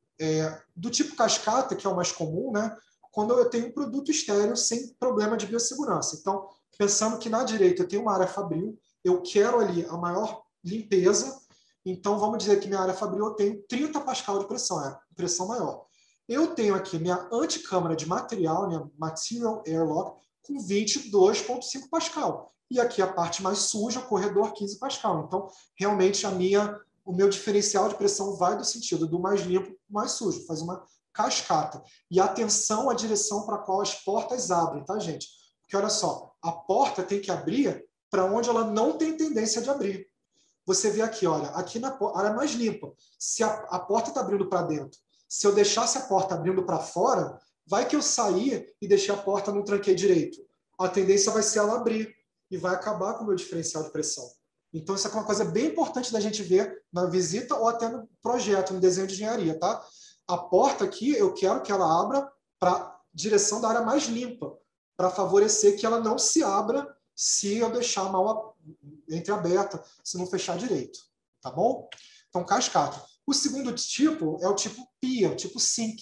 Do tipo cascata, que é o mais comum, né? Quando eu tenho um produto estéril sem problema de biossegurança. Então, pensando que na direita eu tenho uma área fabril, eu quero ali a maior limpeza, então vamos dizer que minha área fabril eu tenho 30 pascal de pressão, pressão maior. Eu tenho aqui minha anticâmara de material, minha Material Airlock, com 22,5 pascal. E aqui a parte mais suja, o corredor 15 pascal. Então, realmente, o meu diferencial de pressão vai do sentido do mais limpo para o mais sujo, faz uma cascata. E atenção à direção para a qual as portas abrem, tá, gente? Porque, olha só, a porta tem que abrir para onde ela não tem tendência de abrir. Você vê aqui, olha, aqui na área mais limpa, se a porta está abrindo para dentro, se eu deixasse a porta abrindo para fora, vai que eu sair e deixei a porta no tranquei direito. A tendência vai ser ela abrir e vai acabar com o meu diferencial de pressão. Então, isso é uma coisa bem importante da gente ver na visita ou até no projeto, no desenho de engenharia, tá? A porta aqui, eu quero que ela abra para a direção da área mais limpa, para favorecer que ela não se abra se eu deixar mal entreaberta, se não fechar direito, tá bom? Então, cascata. O segundo tipo é o tipo pia, o tipo sink.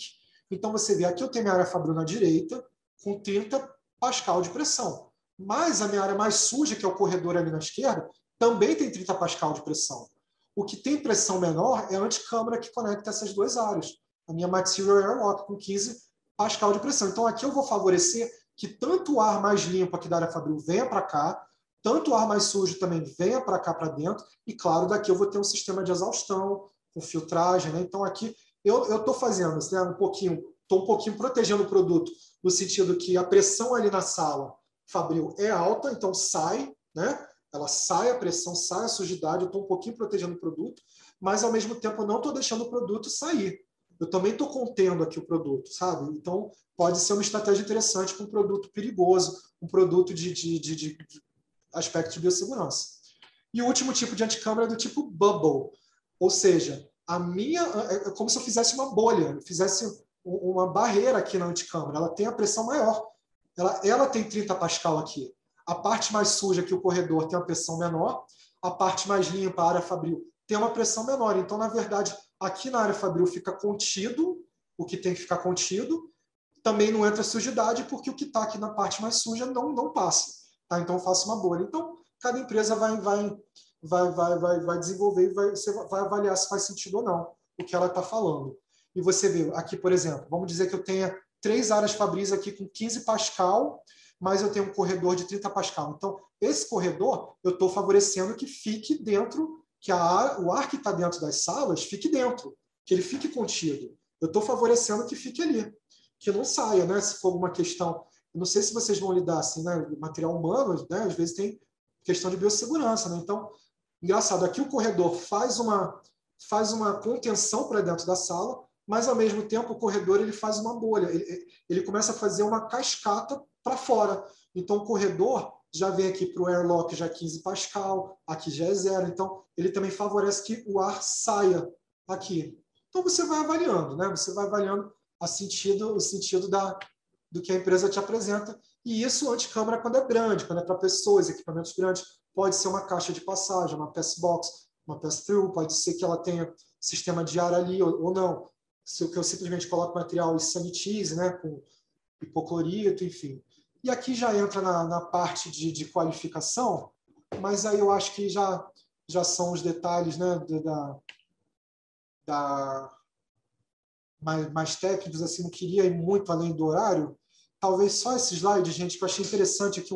Então, você vê aqui, eu tenho minha área fabril na direita, com 30 pascal de pressão. Mas a minha área mais suja, que é o corredor ali na esquerda, também tem 30 pascal de pressão. O que tem pressão menor é a anticâmara que conecta essas duas áreas. A minha Material Airlock com 15 pascal de pressão. Então, aqui eu vou favorecer que tanto o ar mais limpo aqui da área fabril venha para cá, tanto o ar mais sujo também venha para cá para dentro, e claro, daqui eu vou ter um sistema de exaustão, com filtragem, né? Então aqui eu estou fazendo, né, estou um pouquinho protegendo o produto, no sentido que a pressão ali na sala fabril é alta, então sai, né? Ela sai, a pressão sai, a sujidade, eu estou um pouquinho protegendo o produto, mas ao mesmo tempo eu não estou deixando o produto sair. Eu também estou contendo aqui o produto, sabe? Então pode ser uma estratégia interessante para um produto perigoso, um produto de aspecto de biossegurança. E o último tipo de anticâmara é do tipo bubble, ou seja, é como se eu fizesse uma bolha, eu fizesse uma barreira aqui na anticâmara, ela tem a pressão maior, ela tem 30 pascal aqui. A parte mais suja aqui, o corredor, tem uma pressão menor, a parte mais limpa, a área fabril, tem uma pressão menor. Então, na verdade, aqui na área fabril fica contido, o que tem que ficar contido, também não entra sujidade, porque o que está aqui na parte mais suja não passa. Tá? Então, eu faço uma bolha. Então, cada empresa vai desenvolver e você vai avaliar se faz sentido ou não o que ela está falando. E você vê aqui, por exemplo, vamos dizer que eu tenha 3 áreas fabris aqui com 15 pascal, mas eu tenho um corredor de 30 pascal. Então, esse corredor, eu estou favorecendo que fique dentro, que o ar que está dentro das salas fique dentro, que ele fique contido. Eu estou favorecendo que fique ali, que não saia, né? Se for alguma questão, eu não sei se vocês vão lidar assim, né? Material humano, né? Às vezes tem questão de biossegurança, né? Então, engraçado, aqui o corredor faz uma contenção para dentro da sala, mas ao mesmo tempo o corredor ele faz uma bolha, ele começa a fazer uma cascata para fora. Então o corredor, já vem aqui para o airlock já 15 pascal, aqui já é 0, então ele também favorece que o ar saia aqui. Então você vai avaliando, né? Você vai avaliando o sentido do que a empresa te apresenta, e isso anti-câmara quando é grande, quando é para pessoas, equipamentos grandes, pode ser uma caixa de passagem, uma pass-box, uma pass-through, pode ser que ela tenha sistema de ar ali ou não, se eu simplesmente coloco material e sanitize, né, com hipoclorito, enfim. E aqui já entra na parte de qualificação, mas aí eu acho que já são os detalhes, né, mais técnicos, assim, não queria ir muito além do horário. Talvez só esse slide, gente, que eu achei interessante aqui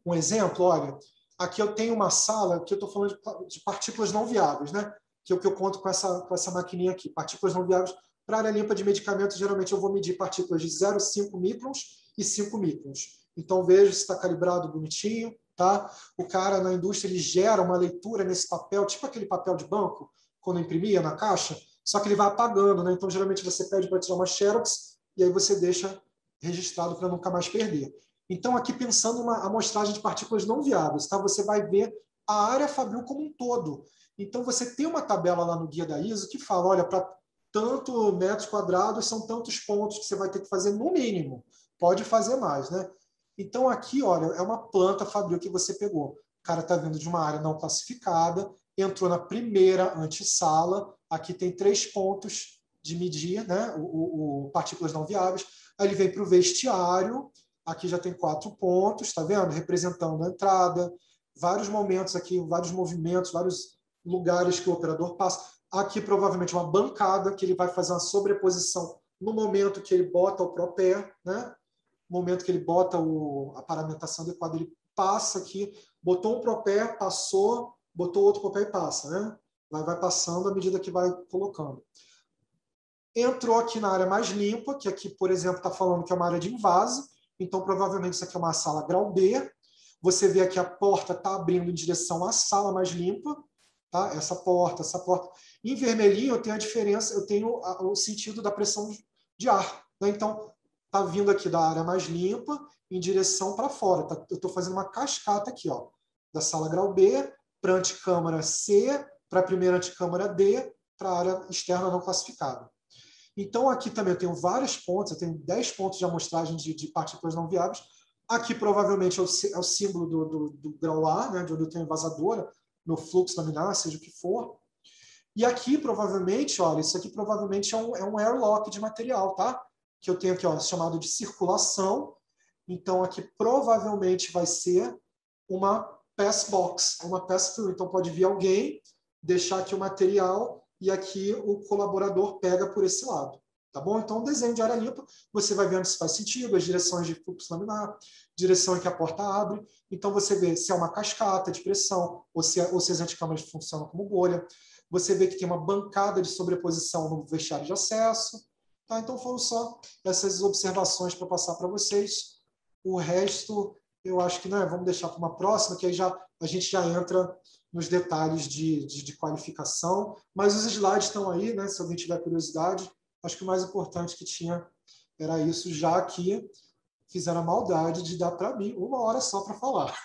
um exemplo. Olha, aqui eu tenho uma sala que eu estou falando de partículas não viáveis, né? Que é o que eu conto com essa maquininha aqui. Partículas não viáveis. Para a área limpa de medicamentos, geralmente eu vou medir partículas de 0,5 microns e 5 microns. Então, vejo se está calibrado bonitinho. Tá? O cara na indústria ele gera uma leitura nesse papel, tipo aquele papel de banco, quando imprimia na caixa, só que ele vai apagando, né? Então, geralmente, você pede para tirar uma xerox e aí você deixa registrado para nunca mais perder. Então, aqui pensando uma amostragem de partículas não viáveis, tá? Você vai ver a área fabril como um todo. Então, você tem uma tabela lá no guia da ISO que fala, olha, para tanto metros quadrados são tantos pontos que você vai ter que fazer no mínimo. Pode fazer mais, né? Então, aqui, olha, é uma planta fabril que você pegou. O cara está vindo de uma área não classificada, entrou na primeira antessala, aqui tem 3 pontos de medir, né, o partículas não viáveis, aí ele vem para o vestiário, aqui já tem 4 pontos, está vendo? Representando a entrada, vários momentos aqui, vários movimentos, vários lugares que o operador passa. Aqui provavelmente uma bancada, que ele vai fazer uma sobreposição no momento que ele bota o propé, né? No momento que ele bota a paramentação adequada, ele passa aqui, botou um propé, passou, botou outro propé e passa, né? Vai passando à medida que vai colocando. Entrou aqui na área mais limpa, que aqui, por exemplo, está falando que é uma área de invase, então provavelmente isso aqui é uma sala grau B. Você vê aqui a porta está abrindo em direção à sala mais limpa, tá? Essa porta. Em vermelhinho eu tenho a diferença, eu tenho o sentido da pressão de ar, né? Então, está vindo aqui da área mais limpa em direção para fora. Tá? Eu estou fazendo uma cascata aqui, ó, da sala grau B para a anticâmara C, para a primeira anticâmara D, para a área externa não classificada. Então, aqui também eu tenho vários pontos, eu tenho 10 pontos de amostragem de partículas não viáveis. Aqui, provavelmente, é o símbolo do grau A, né, de onde eu tenho envasadora, meu fluxo laminar, seja o que for. E aqui, provavelmente, olha, isso aqui provavelmente é um airlock de material, tá? Que eu tenho aqui, ó, chamado de circulação. Então, aqui provavelmente vai ser uma pass box, uma pass through. Então, pode vir alguém, deixar aqui o material e aqui o colaborador pega por esse lado. Tá bom? Então, o desenho de área limpa, você vai vendo se faz sentido, as direções de fluxo laminar, direção em que a porta abre. Então, você vê se é uma cascata de pressão ou se as anticâmaras funcionam como bolha. Você vê que tem uma bancada de sobreposição no vestiário de acesso. Tá? Então, foram só essas observações para passar para vocês. O resto, eu acho que vamos deixar para uma próxima, que aí a gente já entra nos detalhes de qualificação. Mas os slides estão aí, né? Se alguém tiver curiosidade. Acho que o mais importante que tinha era isso, já que fizeram a maldade de dar para mim 1 hora só para falar.